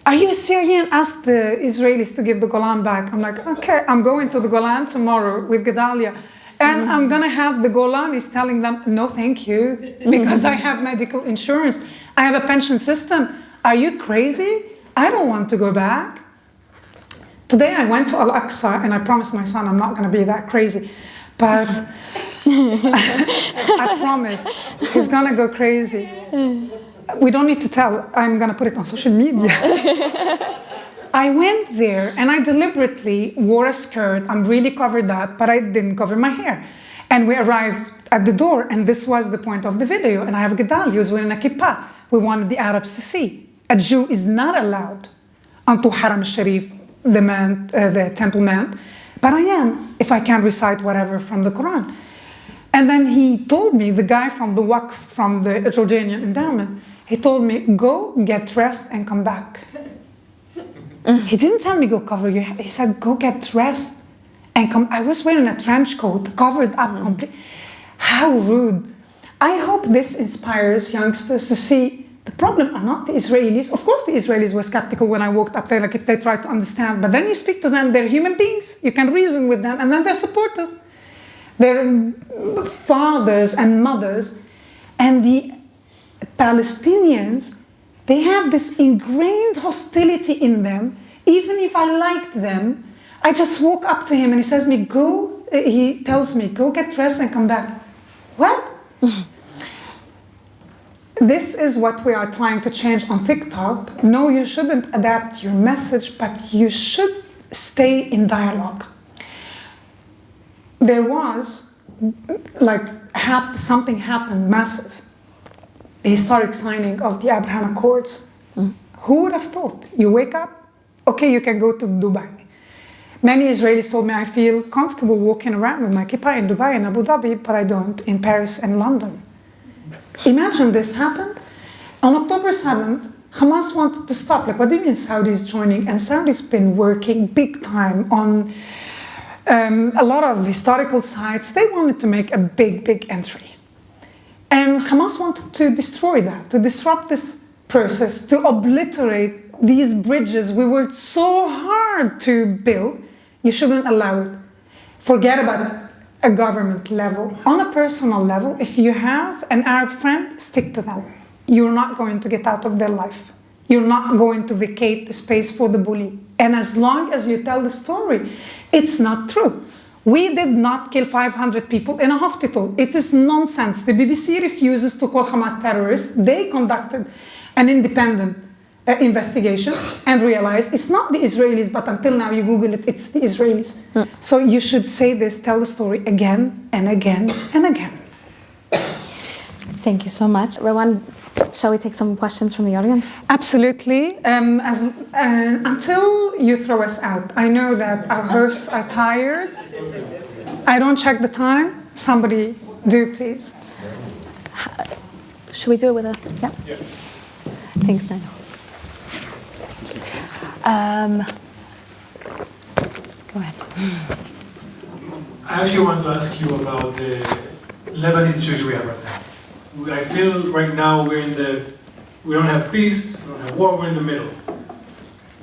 are you Syrian? Ask the Israelis to give the Golan back. I'm like, okay, I'm going to the Golan tomorrow with Gedaliah. And I'm gonna have the Golanis telling them, no thank you, because I have medical insurance. I have a pension system. Are you crazy? I don't want to go back. Today I went to Al-Aqsa and I promised my son I'm not gonna be that crazy. But I promise, he's gonna go crazy. We don't need to tell, I'm gonna put it on social media. I went there and I deliberately wore a skirt. I'm really covered up, but I didn't cover my hair. And we arrived at the door, and this was the point of the video. And I have Gedaliah who's wearing a kippah. We wanted the Arabs to see. A Jew is not allowed onto Haram al-Sharif, the temple mount, but I am, if I can recite whatever from the Quran. And then he told me, the guy from the Waqf, from the Jordanian endowment, he told me, go get dressed and come back. He didn't tell me go cover your head. He said, go get dressed and come. I was wearing a trench coat, covered up completely. How rude. I hope this inspires youngsters to see the problem are not the Israelis. Of course, the Israelis were skeptical when I walked up there, like they tried to understand. But then you speak to them, they're human beings. You can reason with them, and then they're supportive. They're fathers and mothers. And the Palestinians, they have this ingrained hostility in them. Even if I liked them, I just walk up to him and he says me, he tells me, go get dressed and come back. What? This is what we are trying to change on TikTok. No, you shouldn't adapt your message, but you should stay in dialogue. There was, like, something happened massive. A historic signing of the Abraham Accords. Who would have thought? You wake up, okay, you can go to Dubai. Many Israelis told me I feel comfortable walking around with my kippah in Dubai and Abu Dhabi, but I don't in Paris and London. Imagine this happened. On October 7th, Hamas wanted to stop. Like, what do you mean Saudis joining? And Saudis been working big time on a lot of historical sites. They wanted to make a big entry. And Hamas wanted to destroy that, to disrupt this process, to obliterate these bridges we worked so hard to build. You shouldn't allow it. Forget about a government level. On a personal level, if you have an Arab friend, stick to them. You're not going to get out of their life. You're not going to vacate the space for the bully. And as long as you tell the story, it's not true. We did not kill 500 people in a hospital. It is nonsense. The BBC refuses to call Hamas terrorists. They conducted an independent investigation and realized it's not the Israelis, but until now you Google it, it's the Israelis. So you should say this, tell the story again and again and again. Thank you so much. Rawan, shall we take some questions from the audience? Absolutely. Until you throw us out, I know that our hosts are tired. I don't check the time. Somebody do, please. Should we do it with a, yeah? Thanks, Daniel. Go ahead. I actually want to ask you about the Lebanese situation we have right now. I feel right now we don't have peace, we don't have war, we're in the middle.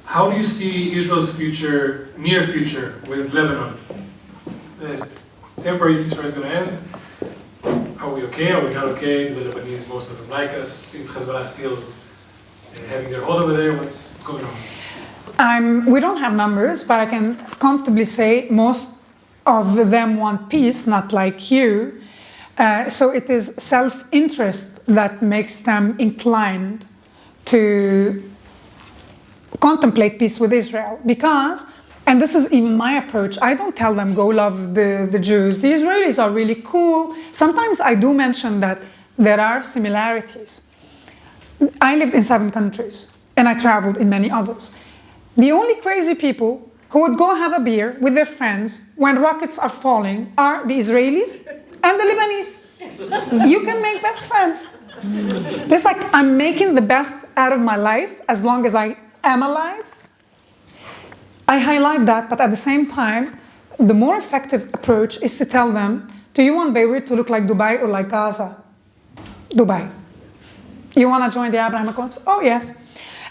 How do you see Israel's future, near future, with Lebanon? The temporary ceasefire is going to end. Are we okay? Are we not okay? Do the Lebanese, most of them like us? Is Hezbollah still having their hold over there? What's going on? We don't have numbers, but I can comfortably say most of them want peace, not like you. So it is self-interest that makes them inclined to contemplate peace with Israel. Because, and this is even my approach, I don't tell them go love the Jews. The Israelis are really cool. Sometimes I do mention that there are similarities. I lived in 7 countries and I traveled in many others. The only crazy people who would go have a beer with their friends when rockets are falling are the Israelis and the Lebanese. You can make best friends. It's like I'm making the best out of my life as long as I am alive. I highlight that, but at the same time, the more effective approach is to tell them, do you want Beirut to look like Dubai or like Gaza? Dubai. You want to join the Abraham Accords? Oh, yes.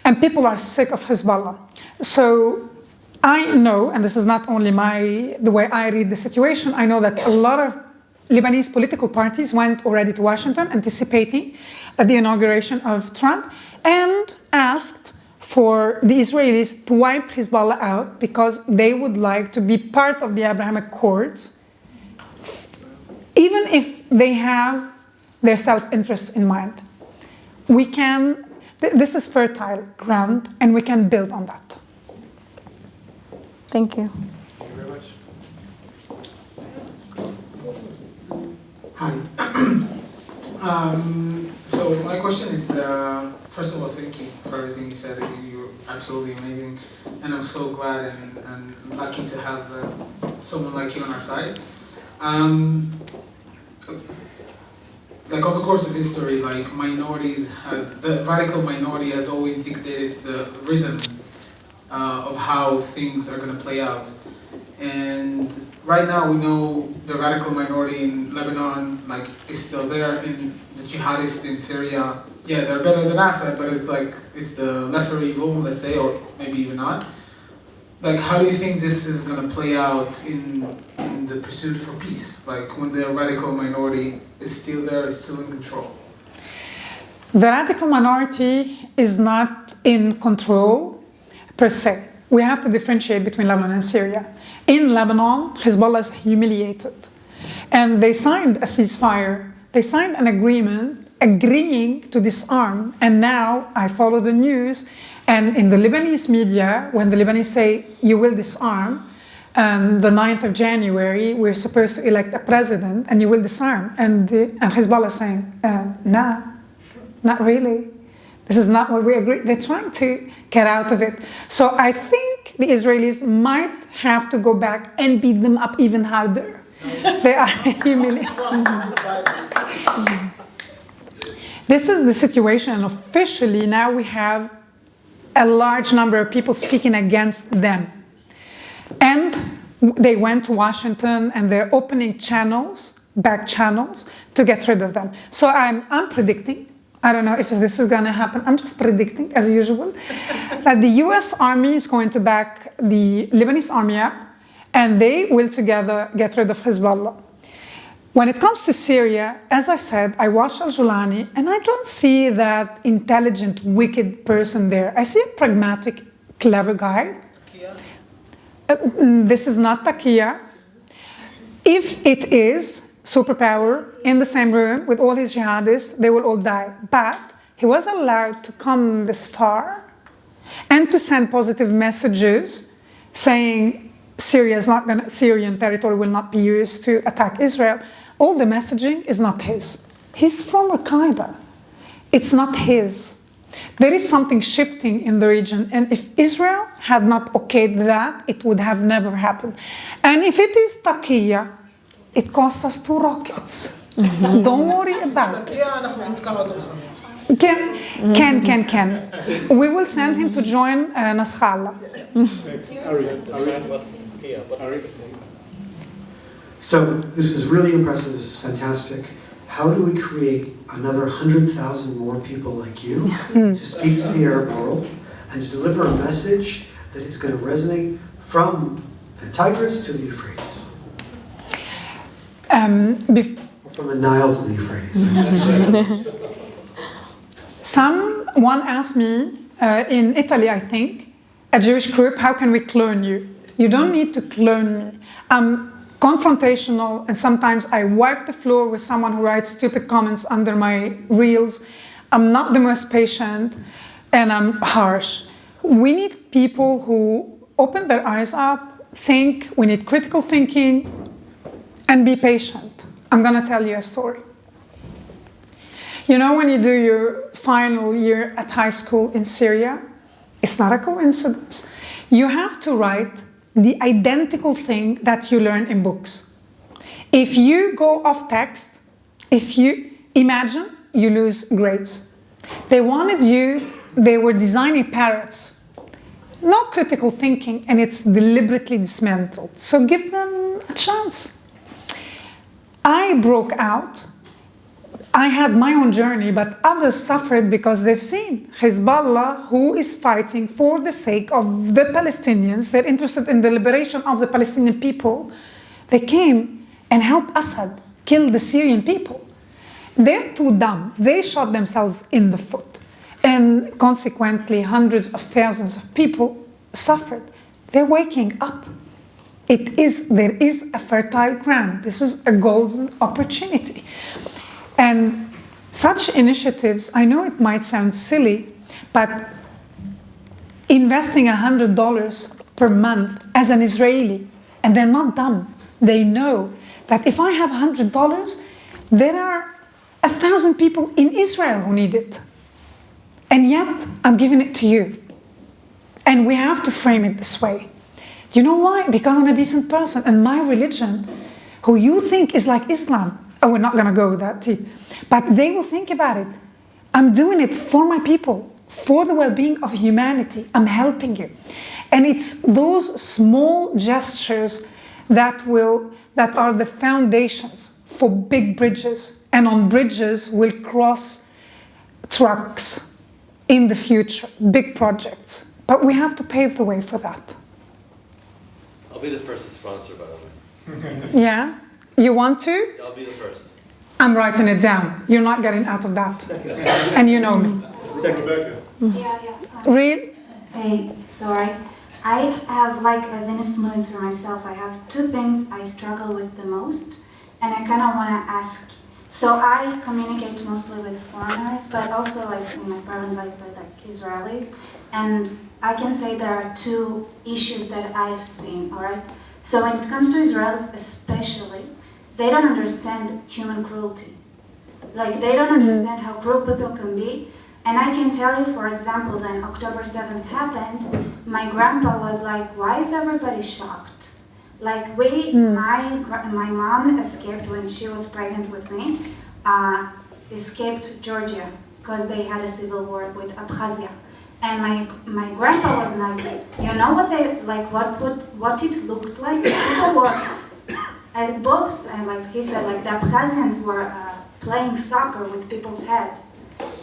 And people are sick of Hezbollah. So I know, and this is not only the way I read the situation, I know that a lot of Lebanese political parties went already to Washington anticipating the inauguration of Trump and asked for the Israelis to wipe Hezbollah out because they would like to be part of the Abraham Accords, even if they have their self-interest in mind. We can, this is fertile ground, and we can build on that. Thank you. Thank you very much. Hi. So my question is, first of all, thank you for everything you said. absolutely amazing. And I'm so glad and lucky to have someone like you on our side. Like over the course of history, like the radical minority has always dictated the rhythm of how things are going to play out. And right now we know the radical minority in Lebanon is still there, and the jihadists in Syria, yeah, they're better than Assad, but it's the lesser evil, let's say, or maybe even not. Like, how do you think this is going to play out in the pursuit for peace? Like, when the radical minority is still there, is still in control? The radical minority is not in control per se. We have to differentiate between Lebanon and Syria. In Lebanon, Hezbollah is humiliated. And they signed a ceasefire. They signed an agreement agreeing to disarm. And now I follow the news. And in the Lebanese media, when the Lebanese say, you will disarm, the 9th of January, we're supposed to elect a president, and you will disarm. And Hezbollah is saying, nah, not really. This is not what we agreed. They're trying to get out of it. So I think the Israelis might have to go back and beat them up even harder. They are humiliated. This is the situation, and officially now we have a large number of people speaking against them. And they went to Washington and they're opening channels, back channels, to get rid of them. So I'm predicting, I don't know if this is going to happen, I'm just predicting, as usual, that the US Army is going to back the Lebanese army up, and they will together get rid of Hezbollah. When it comes to Syria, as I said, I watched Al-Julani, and I don't see that intelligent, wicked person there. I see a pragmatic, clever guy. This is not Takia. If it is superpower in the same room with all his jihadists, they will all die. But he was allowed to come this far and to send positive messages saying Syrian territory will not be used to attack Israel. All the messaging is not his. He's from Al-Qaeda. It's not his. There is something shifting in the region, and if Israel had not okayed that, it would have never happened. And if it is Taqiyya, it cost us 2 rockets. Don't worry about it. Can. We will send him to join Nasrallah. So this is really impressive. This is fantastic. How do we create another 100,000 more people like you to speak to the Arab world and to deliver a message that is going to resonate from the Tigris to the Euphrates? From the Nile to the Euphrates. Someone asked me in Italy, I think, a Jewish group, how can we clone you? You don't need to clone me. I'm confrontational, and sometimes I wipe the floor with someone who writes stupid comments under my reels. I'm not the most patient, and I'm harsh. We need people who open their eyes up, think. We need critical thinking, and be patient. I'm going to tell you a story. You know, when you do your final year at high school in Syria, it's not a coincidence. You have to write the identical thing that you learn in books. If you go off text, if you imagine, you lose grades. They were designing parrots. No critical thinking, and it's deliberately dismantled. So give them a chance. I broke out. I had my own journey, but others suffered because they've seen Hezbollah, who is fighting for the sake of the Palestinians. They're interested in the liberation of the Palestinian people. They came and helped Assad kill the Syrian people. They're too dumb. They shot themselves in the foot. And consequently, hundreds of thousands of people suffered. They're waking up. There is a fertile ground. This is a golden opportunity. And such initiatives, I know it might sound silly, but investing $100 per month as an Israeli, and they're not dumb. They know that if I have $100, there are 1,000 people in Israel who need it. And yet, I'm giving it to you. And we have to frame it this way. Do you know why? Because I'm a decent person, and my religion, who you think is like Islam, oh, we're not going to go that deep, but they will think about it. I'm doing it for my people, for the well-being of humanity. I'm helping you. And it's those small gestures that are the foundations for big bridges. And on bridges will cross trucks in the future, big projects. But we have to pave the way for that. I'll be the first to sponsor, by the way. Yeah? You want to? I'll be the first. I'm writing it down. You're not getting out of that. And you know me. Read. Hey, sorry. I have, like, as an influencer myself, I have two things I struggle with the most, and I kind of want to ask. So I communicate mostly with foreigners, but also, like, in my private life with, like, Israelis, and I can say there are two issues that I've seen, all right? So when it comes to Israelis especially, they don't understand human cruelty. Like, they don't understand how cruel people can be. And I can tell you, for example, when October 7th happened, my grandpa was like, why is everybody shocked? Like, my mom escaped when she was pregnant with me, escaped Georgia, because they had a civil war with Abkhazia. And my grandpa was like, you know what they, like, what it looked like? People were, like he said, like, the Abkhazians were playing soccer with people's heads.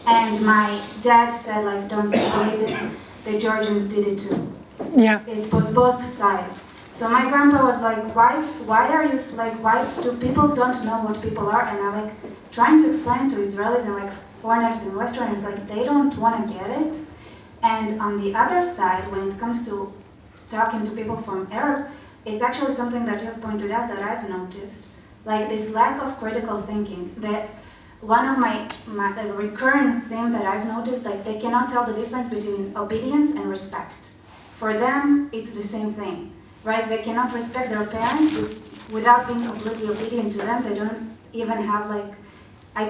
And my dad said, like, don't believe it, the Georgians did it too. Yeah. It was both sides. So my grandpa was like, why are you, like, why do people don't know what people are? And I, like, trying to explain to Israelis and, like, foreigners and Westerners, like, they don't want to get it. And on the other side, when it comes to talking to people from Arabs, it's actually something that you've pointed out that I've noticed. Like, this lack of critical thinking, that one of my recurrent theme that I've noticed, like, they cannot tell the difference between obedience and respect. For them, it's the same thing, right? They cannot respect their parents without being completely obedient to them. They don't even have, like,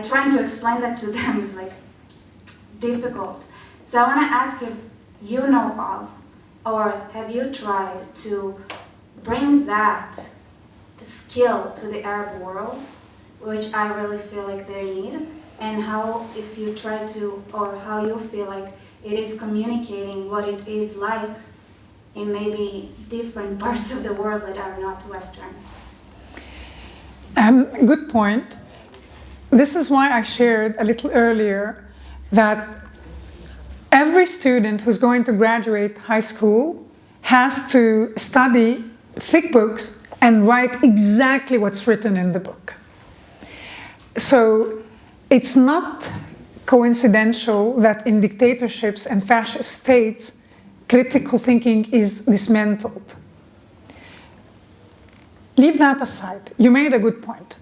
trying to explain that to them is, like, difficult. So I want to ask if you know of, or have you tried to bring that skill to the Arab world, which I really feel like they need, and how, if you try to, or how you feel like it is communicating what it is like in maybe different parts of the world that are not Western. Good point. This is why I shared a little earlier that every student who's going to graduate high school has to study thick books and write exactly what's written in the book. So it's not coincidental that in dictatorships and fascist states, critical thinking is dismantled. Leave that aside. You made a good point.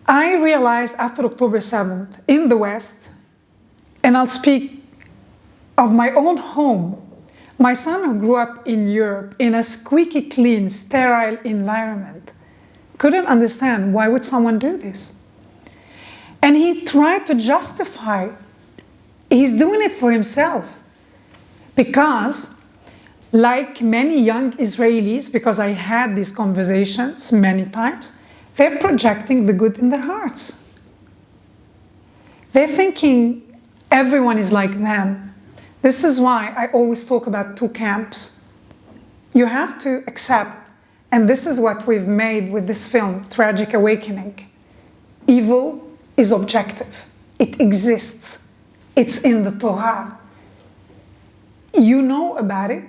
I realized after October 7th in the West, and I'll speak of my own home, my son who grew up in Europe in a squeaky clean, sterile environment, couldn't understand why would someone do this. And he tried to justify he's doing it for himself. Because, like many young Israelis, because I had these conversations many times, they're projecting the good in their hearts. They're thinking everyone is like them. This is why I always talk about two camps. You have to accept, and this is what we've made with this film, Tragic Awakening. Evil is objective. It exists. It's in the Torah. You know about it.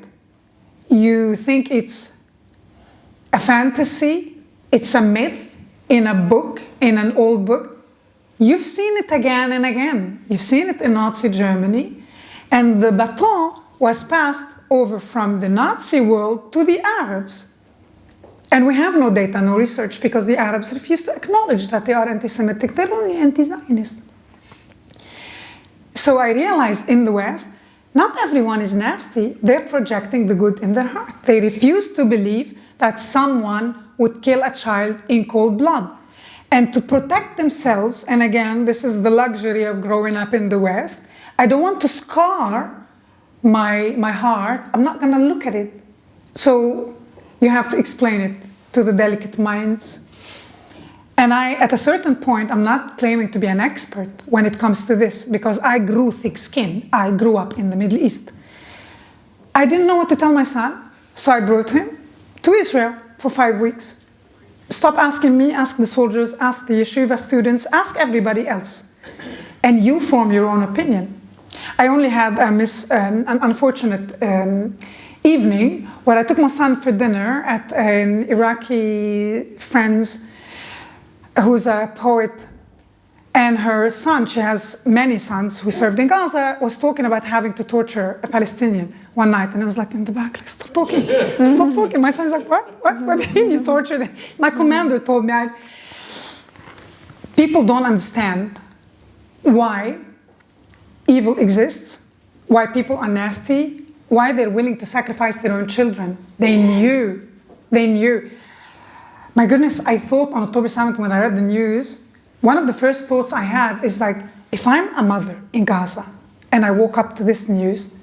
You think it's a fantasy. It's a myth in a book, in an old book. You've seen it again and again. You've seen it in Nazi Germany. And the baton was passed over from the Nazi world to the Arabs. And we have no data, no research, because the Arabs refuse to acknowledge that they are anti-Semitic. They're only anti-Zionist. So I realized in the West, not everyone is nasty. They're projecting the good in their heart. They refuse to believe that someone would kill a child in cold blood. And to protect themselves, and again, this is the luxury of growing up in the West, I don't want to scar my heart, I'm not going to look at it. So you have to explain it to the delicate minds. And at a certain point, I'm not claiming to be an expert when it comes to this, because I grew thick skin. I grew up in the Middle East. I didn't know what to tell my son, so I brought him to Israel for 5 weeks. Stop asking me, ask the soldiers, ask the yeshiva students, ask everybody else. And you form your own opinion. I only had an unfortunate evening where I took my son for dinner at an Iraqi friend's who's a poet, and her son, she has many sons who served in Gaza, was talking about having to torture a Palestinian one night. And I was like in the back, like, stop talking, stop talking. My son's like, what do you mean you tortured him? My commander told me, people don't understand why evil exists, why people are nasty, why they're willing to sacrifice their own children. They knew. My goodness, I thought on October 7th when I read the news, one of the first thoughts I had is like, if I'm a mother in Gaza and I woke up to this news,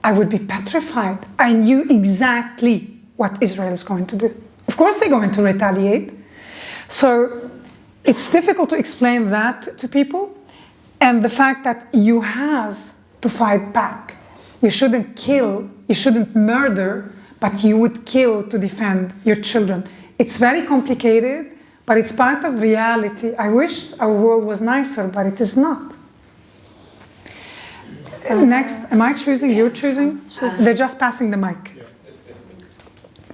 I would be petrified. I knew exactly what Israel is going to do. Of course they're going to retaliate. So it's difficult to explain that to people. And the fact that you have to fight back. You shouldn't kill, you shouldn't murder, but you would kill to defend your children. It's very complicated, but it's part of reality. I wish our world was nicer, but it is not. Next, am I choosing? You're choosing? They're just passing the mic.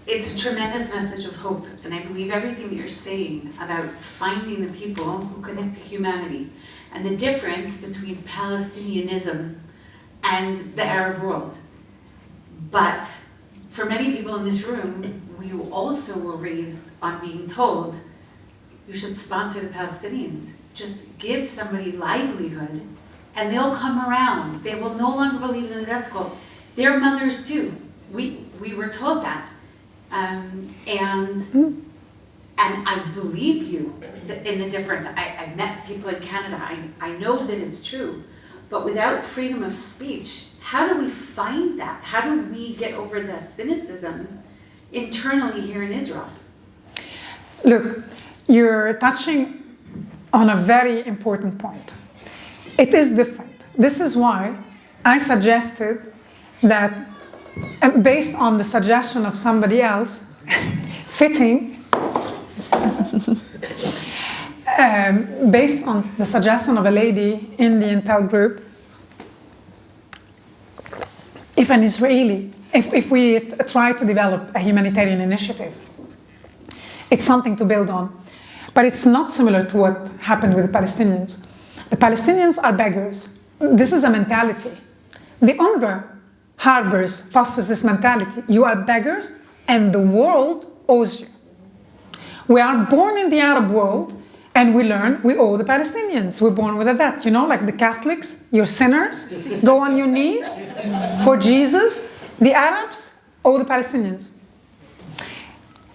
It's a tremendous message of hope, and I believe everything that you're saying about finding the people who connect to humanity and the difference between Palestinianism and the Arab world. But for many people in this room, we also were raised on being told, you should sponsor the Palestinians. Just give somebody livelihood and they'll come around. They will no longer believe in the death cult. They're mothers too. We were told that. And I believe you in the difference. I've met people in Canada. I know that it's true. But without freedom of speech, how do we find that? How do we get over the cynicism internally here in Israel? Look, you're touching on a very important point. It is different. This is why I suggested that, based on the suggestion of somebody else, fitting, based on the suggestion of a lady in the Intel group, if an Israeli, if we try to develop a humanitarian initiative, it's something to build on. But it's not similar to what happened with the Palestinians. The Palestinians are beggars. This is a mentality. The UNRWA fosters this mentality. You are beggars and the world owes you. We are born in the Arab world and we learn we owe the Palestinians. We're born with a debt, you know, like the Catholics, you're sinners, go on your knees for Jesus. The Arabs owe the Palestinians.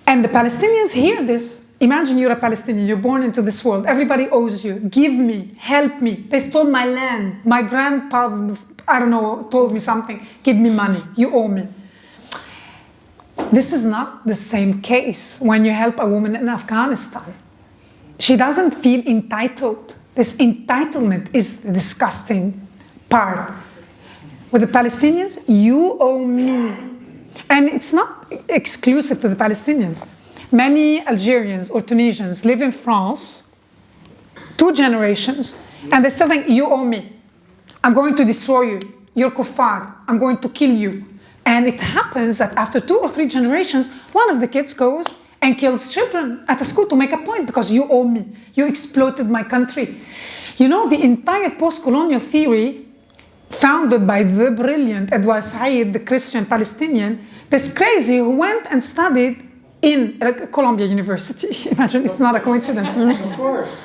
And the Palestinians hear this. Imagine you're a Palestinian, you're born into this world, everybody owes you, give me, help me. They stole my land, my grandpa, I don't know, told me something, give me money, you owe me. This is not the same case when you help a woman in Afghanistan. She doesn't feel entitled. This entitlement is the disgusting part. With the Palestinians, you owe me. And it's not exclusive to the Palestinians. Many Algerians or Tunisians live in France, 2 generations, and they still think, you owe me. I'm going to destroy you. You're kuffar. I'm going to kill you. And it happens that after 2 or 3 generations, one of the kids goes and kills children at a school to make a point because you owe me. You exploited my country. You know, the entire post-colonial theory founded by the brilliant Edward Said, the Christian Palestinian, this crazy who went and studied in Columbia University. Imagine, it's not a coincidence. Of course.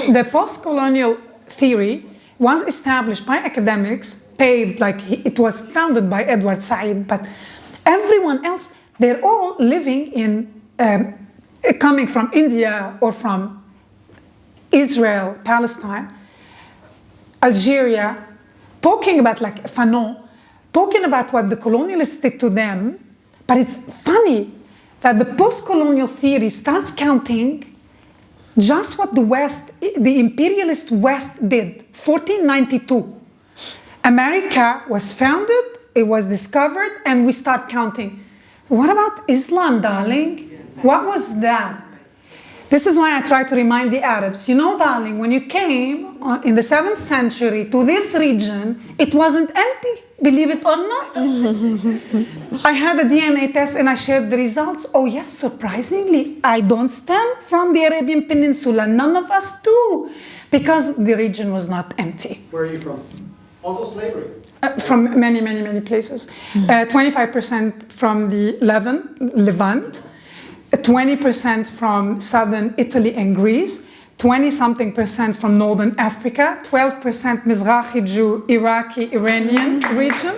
The post-colonial theory was established by academics, paved like it was founded by Edward Said, but everyone else, they're all living in, coming from India or from Israel, Palestine, Algeria, talking about like Fanon, talking about what the colonialists did to them, but it's funny that the post-colonial theory starts counting just what the West, the imperialist West did. 1492. America was founded, it was discovered, and we start counting. What about Islam, darling? What was that? This is why I try to remind the Arabs, you know, darling, when you came in the 7th century to this region, it wasn't empty, believe it or not. I had a DNA test and I shared the results. Oh yes, surprisingly, I don't stem from the Arabian Peninsula. None of us do, because the region was not empty. Where are you from? Also slavery? From many, many, many places. 25% from the Levant, 20% from southern Italy and Greece, 20-something% from northern Africa, 12% Mizrahi Jew, Iraqi, Iranian region.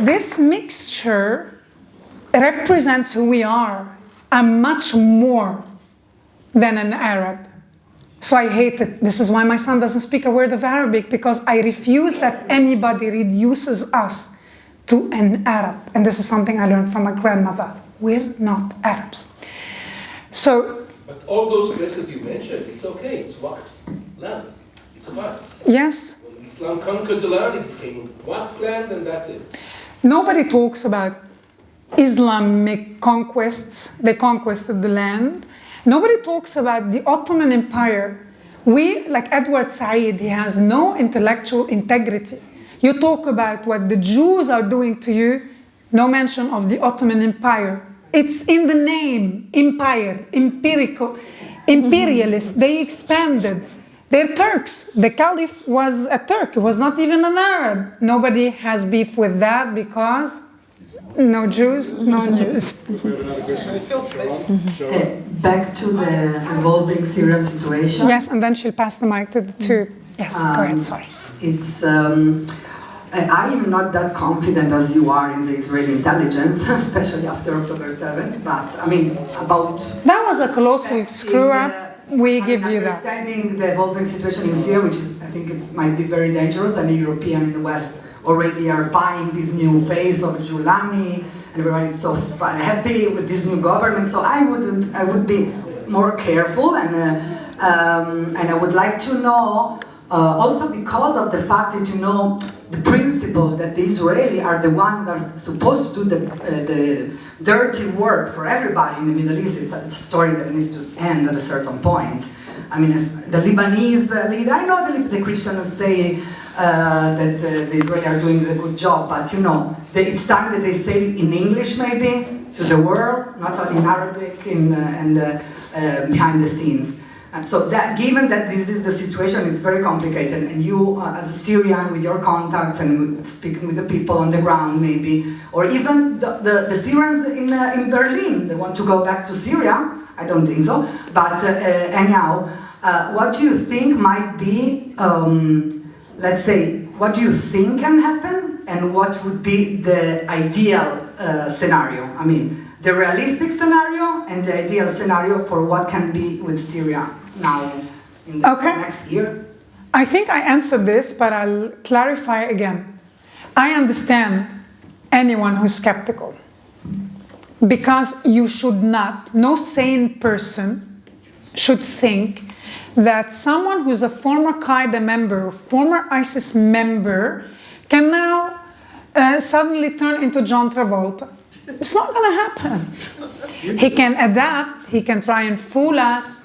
This mixture represents who we are. I'm much more than an Arab. So I hate it. This is why my son doesn't speak a word of Arabic, because I refuse that anybody reduces us to an Arab. And this is something I learned from my grandmother. We're not Arabs. So, but all those places you mentioned, it's okay. It's Waqf's land. It's a Waqf. yes, When Islam conquered the land, it became Waqf land, and that's it. nobody talks about Islamic conquests. They conquered the land. Nobody talks about the Ottoman Empire. We, like Edward Said, he has no intellectual integrity. You talk about what the Jews are doing to you, no mention of the Ottoman Empire. It's in the name, empire, imperialist. They expanded. They're Turks. The Caliph was a Turk. He was not even an Arab. Nobody has beef with that because no Jews, no Jews. Back to the evolving Syrian situation. Yes, and then she'll pass the mic to the two. Yes, go ahead, sorry. It's, I am not that confident as you are in the Israeli intelligence, especially after October 7th, but I mean, about... That was a colossal screw-up. We give you that. Understanding the evolving situation in Syria, which is, I think it might be very dangerous, and the European in the West already are buying this new phase of Giuliani, and everybody's so happy with this new government. So I would be more careful, and I would like to know, also because of the fact that you know the principle that the Israeli are the ones that are supposed to do the dirty work for everybody in the Middle East. It's a story that needs to end at a certain point. I mean, the Lebanese leader, I know the Christians say that the Israelis are doing a good job, but you know, it's time that they say it in English maybe to the world, not only in Arabic and behind the scenes. And so that, given that this is the situation, it's very complicated, and you as a Syrian with your contacts and speaking with the people on the ground maybe, or even the Syrians in Berlin, they want to go back to Syria, I don't think so, but anyhow, what do you think might be, let's say, what do you think can happen, and what would be the ideal scenario? I mean, the realistic scenario and the ideal scenario for what can be with Syria now in the next year? I think I answered this, but I'll clarify again. I understand anyone who's skeptical, because you should not, no sane person should think that someone who's a former Qaeda member, former ISIS member, can now suddenly turn into John Travolta. It's not going to happen. He can adapt, he can try and fool us,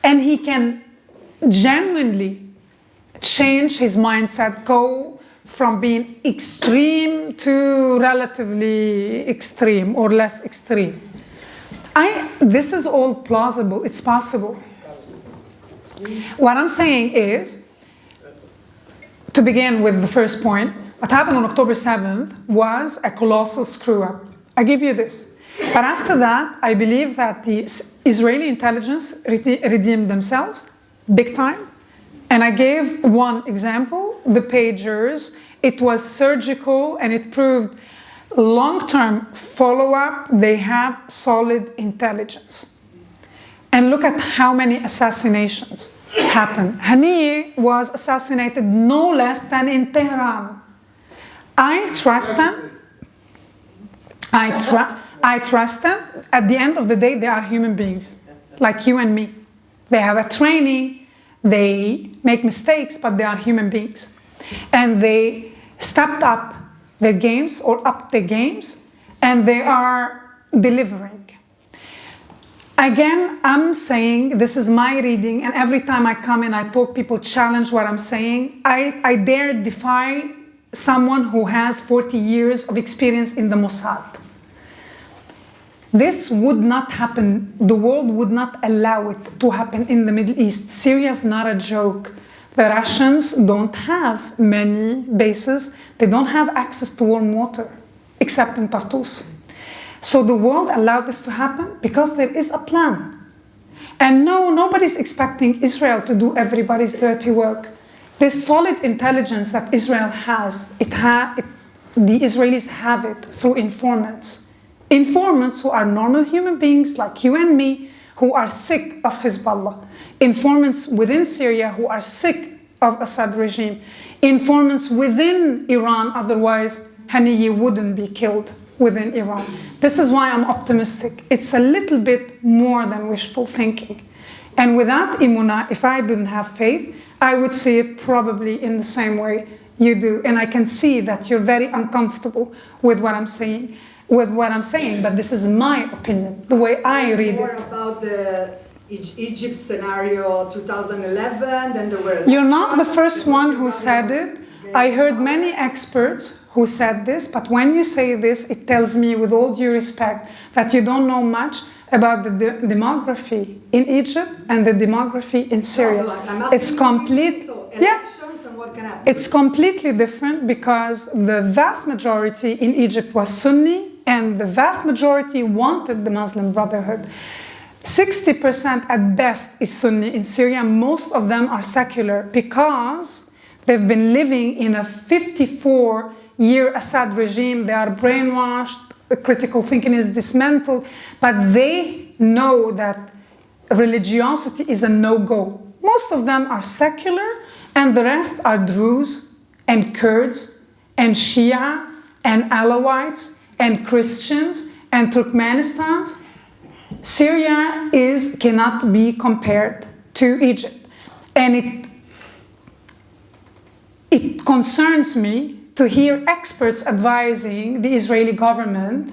and he can genuinely change his mindset, go from being extreme to relatively extreme or less extreme. This is all plausible, it's possible. What I'm saying is, to begin with the first point, what happened on October 7th was a colossal screw-up. I give you this. But after that, I believe that the Israeli intelligence redeemed themselves big time. And I gave one example, the pagers. It was surgical and it proved long-term follow-up. They have solid intelligence. And look at how many assassinations happened. Haniyeh was assassinated no less than in Tehran. I trust them. I trust them. At the end of the day, they are human beings, like you and me. They have a training, they make mistakes, but they are human beings. And they stepped up their games or upped their games, and they are delivering. Again, I'm saying this is my reading, and every time I come and I talk, people challenge what I'm saying. I dare defy someone who has 40 years of experience in the Mossad. This would not happen. The world would not allow it to happen in the Middle East. Syria is not a joke. The Russians don't have many bases. They don't have access to warm water, except in Tartus. So the world allowed this to happen because there is a plan. And no, nobody's expecting Israel to do everybody's dirty work. This solid intelligence that Israel has, the Israelis have it through informants. Informants who are normal human beings like you and me, who are sick of Hezbollah. Informants within Syria who are sick of Assad regime. Informants within Iran, otherwise Haniyeh wouldn't be killed within Iran. This is why I'm optimistic. It's a little bit more than wishful thinking. And without Imunah, if I didn't have faith, I would see it probably in the same way you do. And I can see that you're very uncomfortable with what I'm saying, but this is my opinion, the way I read More it. about the Egypt scenario 2011, then there were... You're not the first one who said it. I heard many experts who said this, but when you say this, it tells me, with all due respect, that you don't know much about the demography in Egypt and the demography in Syria. It's complete. Yeah. It's completely different because the vast majority in Egypt was Sunni and the vast majority wanted the Muslim Brotherhood. 60% at best is Sunni in Syria. Most of them are secular because they've been living in a 54-year Assad regime. They are brainwashed, the critical thinking is dismantled, but they know that religiosity is a no-go. Most of them are secular, and the rest are Druze and Kurds and Shia and Alawites and Christians and Turkmenistans. Syria cannot be compared to Egypt. And it concerns me to hear experts advising the Israeli government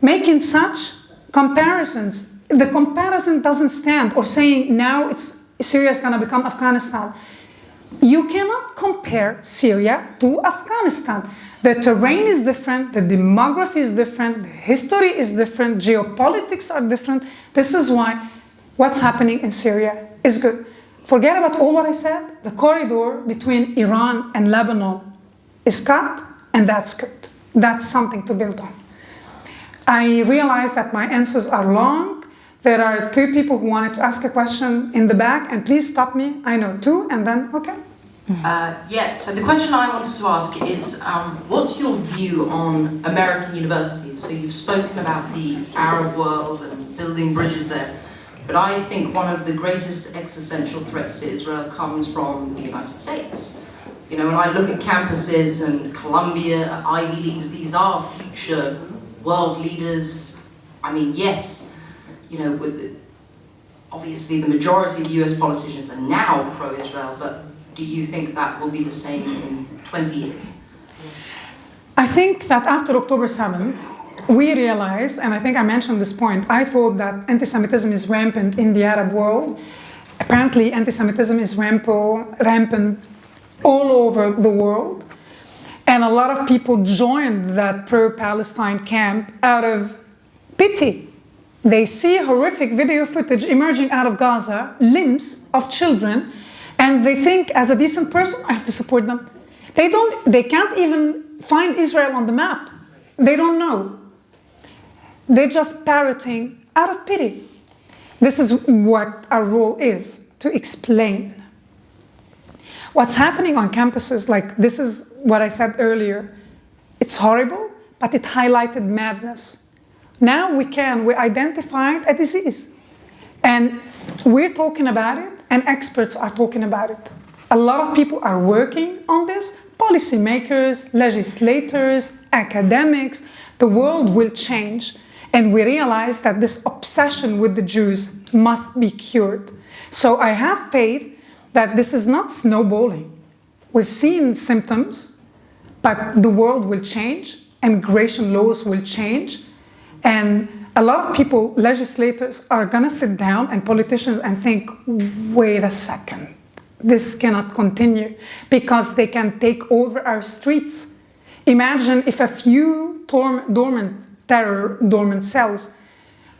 making such comparisons. The comparison doesn't stand, or saying now Syria is going to become Afghanistan. You cannot compare Syria to Afghanistan. The terrain is different, the demography is different, the history is different, geopolitics are different. This is why what's happening in Syria is good. Forget about all what I said. The corridor between Iran and Lebanon is cut, and that's good. That's something to build on. I realize that my answers are long. There are two people who wanted to ask a question in the back, and please stop me. I know two, and then, okay. Yeah, so the question I wanted to ask is, what's your view on American universities? So you've spoken about the Arab world and building bridges there, but I think one of the greatest existential threats to Israel comes from the United States. You know, when I look at campuses and Columbia, Ivy Leagues, these are future world leaders. I mean, yes, you know, obviously the majority of US politicians are now pro-Israel, but do you think that will be the same in 20 years? I think that after October 7th, we realized, and I think I mentioned this point, I thought that anti-Semitism is rampant in the Arab world. Apparently, anti-Semitism is rampant all over the world. And a lot of people joined that pro-Palestine camp out of pity. They see horrific video footage emerging out of Gaza, limbs of children, and they think, as a decent person, I have to support them. They can't even find Israel on the map. They don't know. They're just parroting out of pity. This is what our role is, to explain. What's happening on campuses, like this is what I said earlier. It's horrible, but it highlighted madness. Now we identified a disease. And we're talking about it, and experts are talking about it. A lot of people are working on this. policymakers, legislators, academics, the world will change. And we realize that this obsession with the Jews must be cured. So I have faith that this is not snowballing. We've seen symptoms, but the world will change, immigration laws will change, and a lot of people, legislators, are gonna sit down and politicians and think, wait a second, this cannot continue, because they can take over our streets. Imagine if a few dormant cells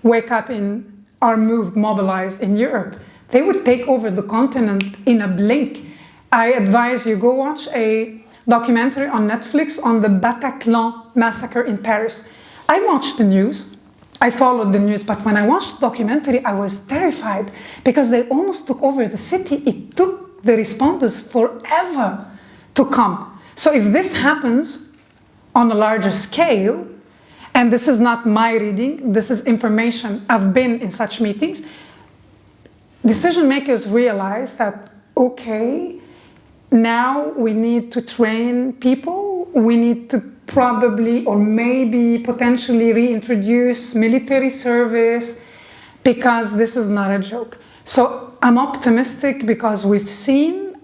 wake up and are moved, mobilized in Europe. They would take over the continent in a blink. I advise you go watch a documentary on Netflix on the Bataclan massacre in Paris. I watched the news, I followed the news, but when I watched the documentary, I was terrified because they almost took over the city. It took the responders forever to come. So if this happens on a larger scale, and this is not my reading, this is information, I've been in such meetings, decision makers realize that, okay, now we need to train people, we need to probably or maybe potentially reintroduce military service, because this is not a joke. So I'm optimistic because we've seen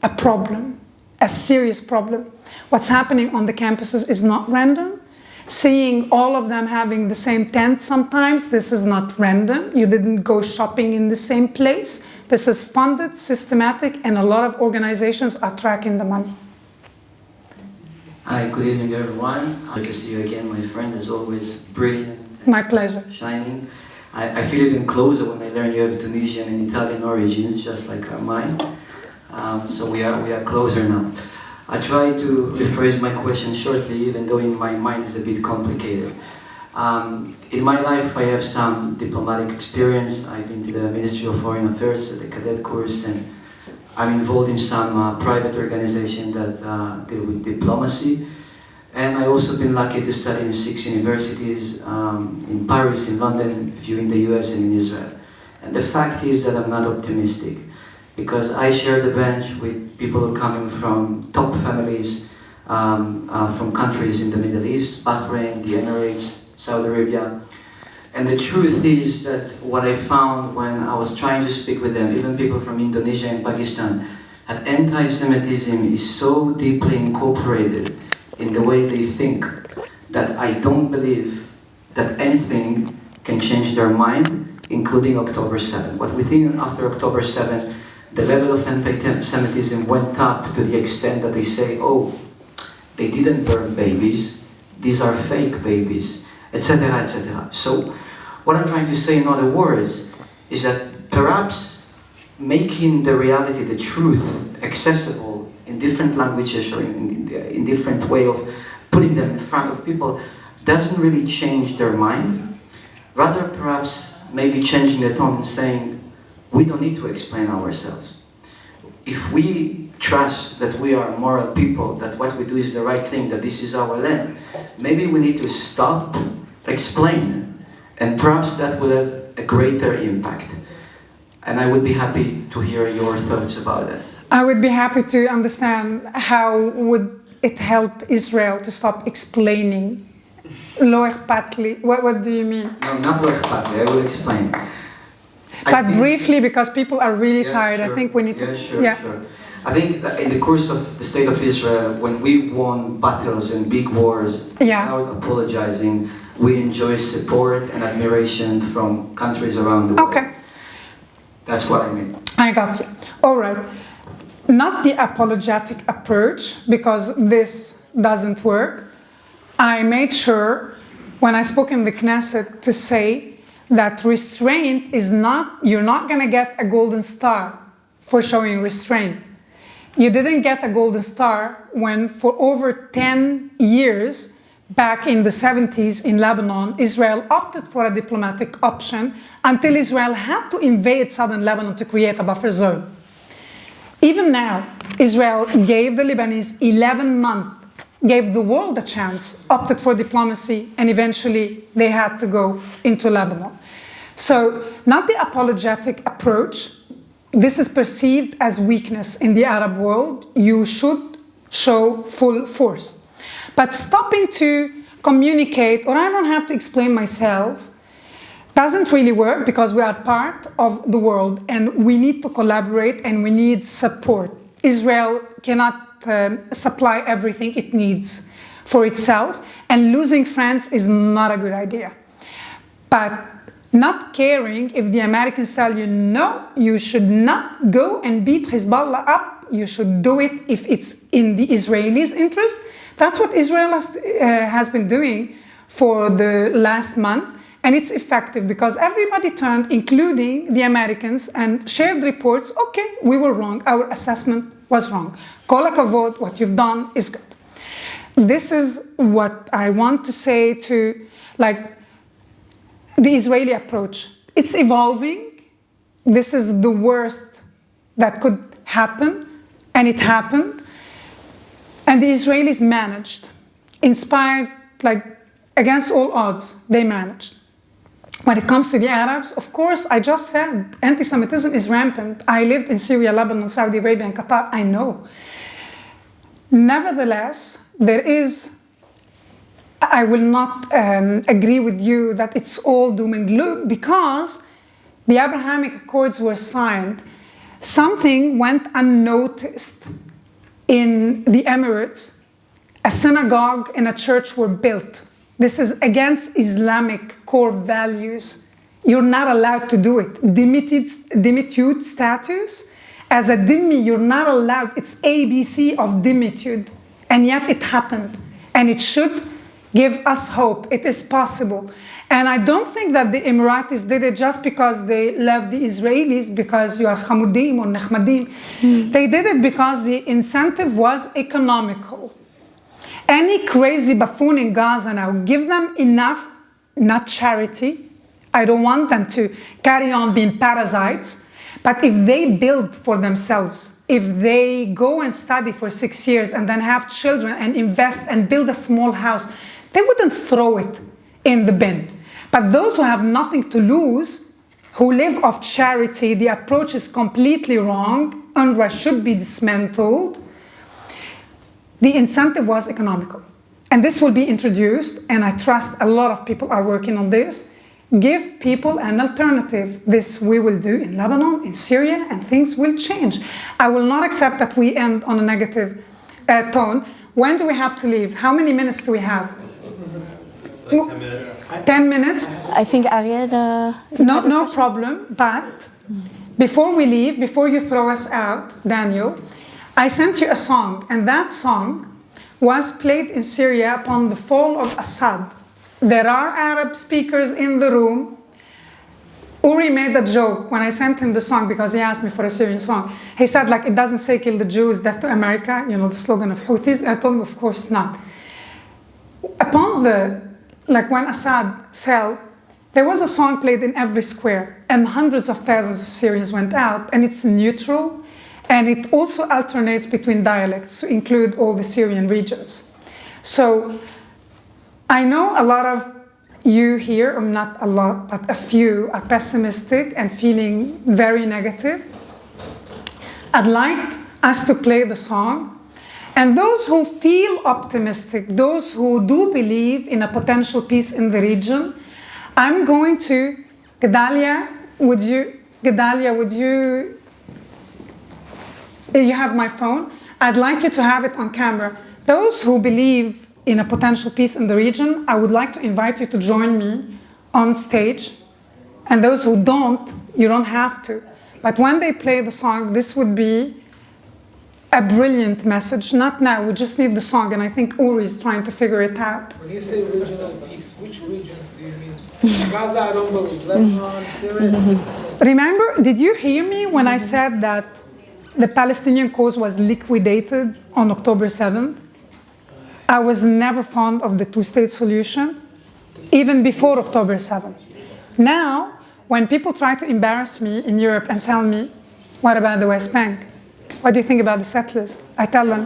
a problem, a serious problem. What's happening on the campuses is not random. Seeing all of them having the same tent sometimes, this is not random. You didn't go shopping in the same place. This is funded, systematic, and a lot of organizations are tracking the money. Hi, good evening everyone. Good to see you again, my friend, as always, brilliant. My pleasure. Shining. I feel even closer when I learn you have Tunisian and Italian origins, just like mine. So we are closer now. I try to rephrase my question shortly, even though in my mind it's a bit complicated. In my life, I have some diplomatic experience. I've been to the Ministry of Foreign Affairs, the cadet course, and I'm involved in some private organization that deal with diplomacy. And I've also been lucky to study in 6 universities, in Paris, in London, a few in the US and in Israel. And the fact is that I'm not optimistic, because I share the bench with people who are coming from top families, from countries in the Middle East, Bahrain, the Emirates, Saudi Arabia. And the truth is that what I found when I was trying to speak with them, even people from Indonesia and Pakistan, that anti-Semitism is so deeply incorporated in the way they think that I don't believe that anything can change their mind, including October 7. But within after October 7, the level of anti-Semitism went up to the extent that they say, oh, they didn't burn babies, these are fake babies, etc., etc. So what I'm trying to say in other words is that perhaps making the reality, the truth, accessible in different languages or in different way of putting them in front of people doesn't really change their mind. Rather, perhaps maybe changing the tone and saying, we don't need to explain ourselves. If we trust that we are moral people, that what we do is the right thing, that this is our land, maybe we need to stop explaining, and perhaps that will have a greater impact. And I would be happy to hear your thoughts about that. I would be happy to understand how would it help Israel to stop explaining. Lo akhpatli. What do you mean? No, not lo akhpatli, I will explain. But briefly, because people are really tired, sure. I think we need to... Sure. I think that in the course of the state of Israel, when we won battles and big wars, without apologizing, we enjoy support and admiration from countries around the world. Okay. That's what I mean. I got you. All right. Not the apologetic approach, because this doesn't work. I made sure, when I spoke in the Knesset, to say that restraint is not, you're not going to get a golden star for showing restraint. You didn't get a golden star when for over 10 years, back in the 70s in Lebanon, Israel opted for a diplomatic option until Israel had to invade southern Lebanon to create a buffer zone. Even now, Israel gave the Lebanese 11 months, gave the world a chance, opted for diplomacy, and eventually they had to go into Lebanon. So, not the apologetic approach. This is perceived as weakness in the Arab world. You should show full force. But stopping to communicate, or I don't have to explain myself, doesn't really work because we are part of the world and we need to collaborate and we need support. Israel cannot supply everything it needs for itself, and losing France is not a good idea. But not caring if the Americans tell you, no, you should not go and beat Hezbollah up, you should do it if it's in the Israelis' interest. That's what Israel has been doing for the last month. And it's effective because everybody turned, including the Americans, and shared reports. Okay, we were wrong. Our assessment was wrong. Kol hakavod, what you've done is good. This is what I want to say to, like, the Israeli approach. It's evolving. This is the worst that could happen, and it happened. And the Israelis managed, in spite, like, against all odds, they managed. When it comes to the Arabs, of course, I just said, anti-Semitism is rampant. I lived in Syria, Lebanon, Saudi Arabia, and Qatar. I know. Nevertheless, there is, I will not agree with you that it's all doom and gloom, because the Abrahamic Accords were signed. Something went unnoticed in the Emirates. A synagogue and a church were built. This is against Islamic core values. You're not allowed to do it. Dhimmitude status, as a dhimmi, you're not allowed. It's ABC of dhimmitude. And yet it happened. And it should give us hope. It is possible. And I don't think that the Emiratis did it just because they love the Israelis, because you are Hamudim or Nechmadim. They did it because the incentive was economical. Any crazy buffoon in Gaza now, give them enough, not charity. I don't want them to carry on being parasites. But if they build for themselves, if they go and study for 6 years and then have children and invest and build a small house, they wouldn't throw it in the bin. But those who have nothing to lose, who live off charity, the approach is completely wrong. UNRWA should be dismantled. The incentive was economical. And this will be introduced, and I trust a lot of people are working on this. Give people an alternative. This we will do in Lebanon, in Syria, and things will change. I will not accept that we end on a negative tone. When do we have to leave? How many minutes do we have? Like 10 minutes. 10 minutes? I think Ariel... No problem, but before we leave, before you throw us out, Daniel, I sent you a song, and that song was played in Syria upon the fall of Assad. There are Arab speakers in the room. Uri made a joke when I sent him the song because he asked me for a Syrian song. He said, like, it doesn't say kill the Jews, death to America, you know, the slogan of Houthis. And I told him, of course not. Upon when Assad fell, there was a song played in every square, and hundreds of thousands of Syrians went out, and it's neutral. And it also alternates between dialects to include all the Syrian regions. So I know a lot of you here, or not a lot, but a few, are pessimistic and feeling very negative. I'd like us to play the song. And those who feel optimistic, those who do believe in a potential peace in the region, I'm going to, Gedaliah, would you, you have my phone. I'd like you to have it on camera. Those who believe in a potential peace in the region, I would like to invite you to join me on stage. And those who don't, you don't have to. But when they play the song, this would be a brilliant message. Not now, we just need the song, and I think Uri is trying to figure it out. When you say regional peace, which regions do you mean? Gaza, I don't believe. Lebanon, Syria. Remember, did you hear me when I said that the Palestinian cause was liquidated on October 7th? I was never fond of the two-state solution, even before October 7th. Now, when people try to embarrass me in Europe and tell me, what about the West Bank? What do you think about the settlers? I tell them,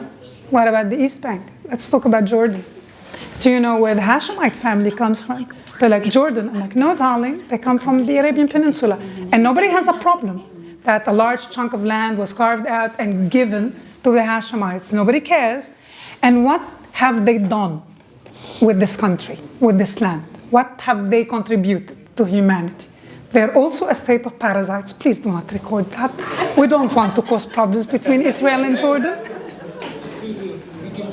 what about the East Bank? Let's talk about Jordan. Do you know where the Hashemite family comes from? They're like, Jordan. I'm like, no, darling, they come from the Arabian Peninsula. And nobody has a problem that a large chunk of land was carved out and given to the Hashemites. Nobody cares. And what have they done with this country, with this land? What have they contributed to humanity? They're also a state of parasites. Please do not record that. We don't want to cause problems between Israel and Jordan.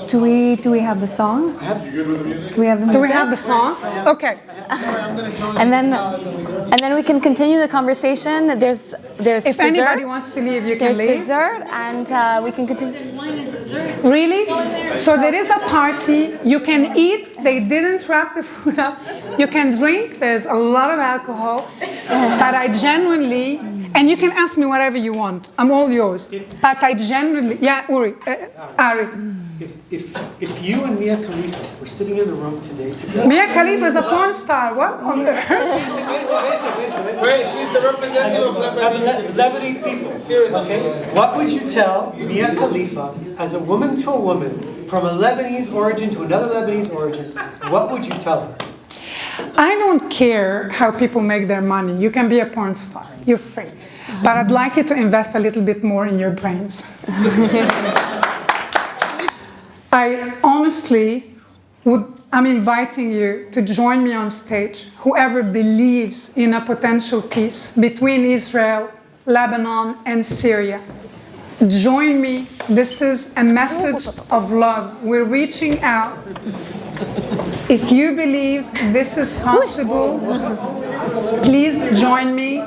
Do we have the song? Do we have the music? Do we have the song? Okay. And then we can continue the conversation. There's If dessert. anybody wants to leave, you can There's leave. dessert, and we can continue. Really? So there is a party. You can eat. They didn't wrap the food up. You can drink. There's a lot of alcohol. But I genuinely, and you can ask me whatever you want. I'm all yours. But I genuinely, yeah, Ari. If you and Mia Khalifa were sitting in the room today together... Mia Khalifa is a porn star. What on earth? Wait, she's the representative of Lebanese people. Seriously. What would you tell Mia Khalifa as a woman to a woman from a Lebanese origin to another Lebanese origin? What would you tell her? I don't care how people make their money. You can be a porn star. You're free. But I'd like you to invest a little bit more in your brains. I honestly I'm inviting you to join me on stage, whoever believes in a potential peace between Israel, Lebanon, and Syria. Join me. This is a message of love. We're reaching out. If you believe this is possible, please join me.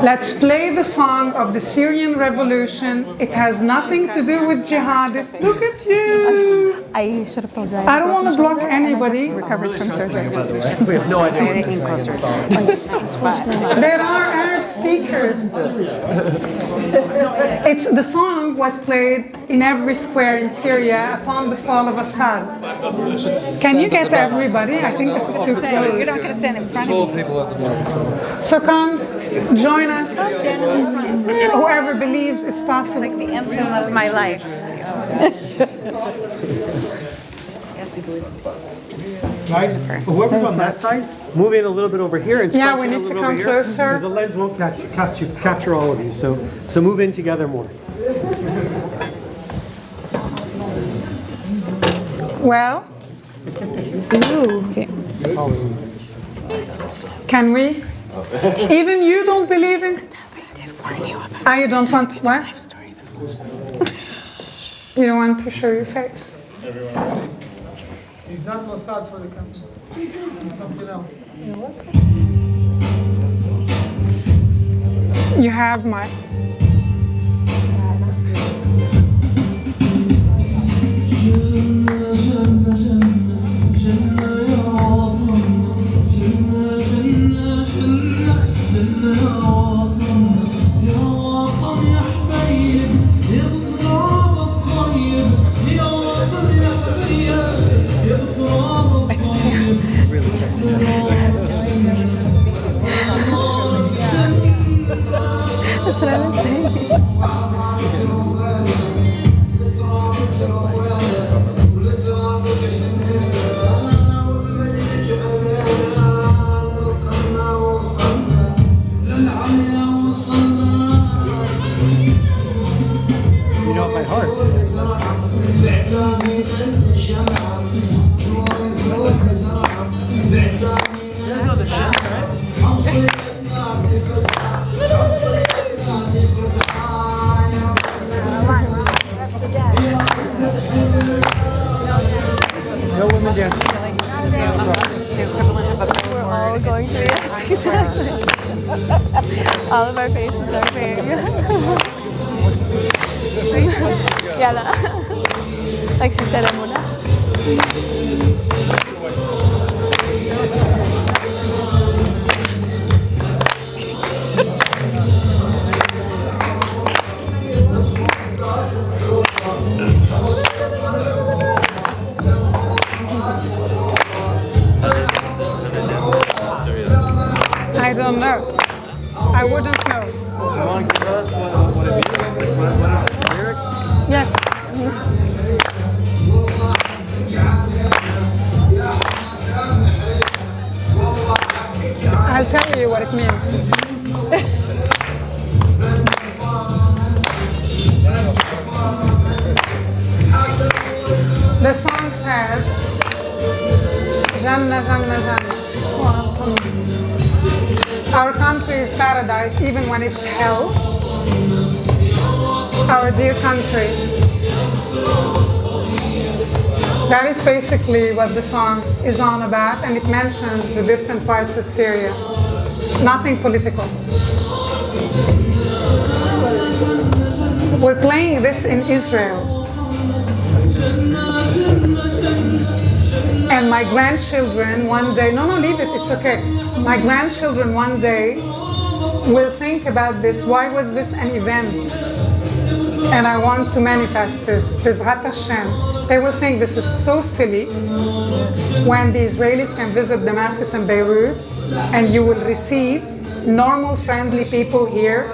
Let's play the song of the Syrian revolution. It has nothing to do with jihadists. Look at you. I should have told you. I don't want to block anybody. Recovered from surgery. We have no idea what this is. There are Arab speakers. The song was played in every square in Syria upon the fall of Assad. Can you get everybody? I think this is too close. You're not going to stand in front of me. So come, join us. Whoever believes it's possible. Like the emblem of my life. Yes, we believe. Guys, whoever's on that side, move in a little bit over here. And Yeah, scrunch we in a need to little come over here, closer. because the lens won't capture all of you. So move in together more. Well, Okay. can we? Even you don't believe in? You don't want to, what? You don't want to show your face? He's not Mossad for the camera. He's something else. You have my... That's what I was saying. You know it by heart. No women dancing. We're all going through this. Exactly. All of our faces are big. Yalla. Like she said, Amuna. I don't know. I wouldn't know. You want to give us what it means? What lyrics? Yes. I'll tell you what it means. The song says, Jannah, Jannah, Jannah. Our country is paradise even when it's hell. Our dear country. That is basically what the song is on about, and it mentions the different parts of Syria. Nothing political. We're playing this in Israel. And my grandchildren one day, no, leave it, it's okay. My grandchildren one day will think about this. Why was this an event? And I want to manifest this, Bezrat Hashem. They will think this is so silly when the Israelis can visit Damascus and Beirut, and you will receive normal, friendly people here.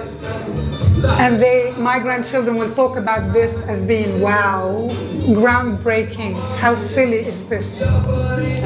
And my grandchildren will talk about this as being, wow, groundbreaking. How silly is this? Amen.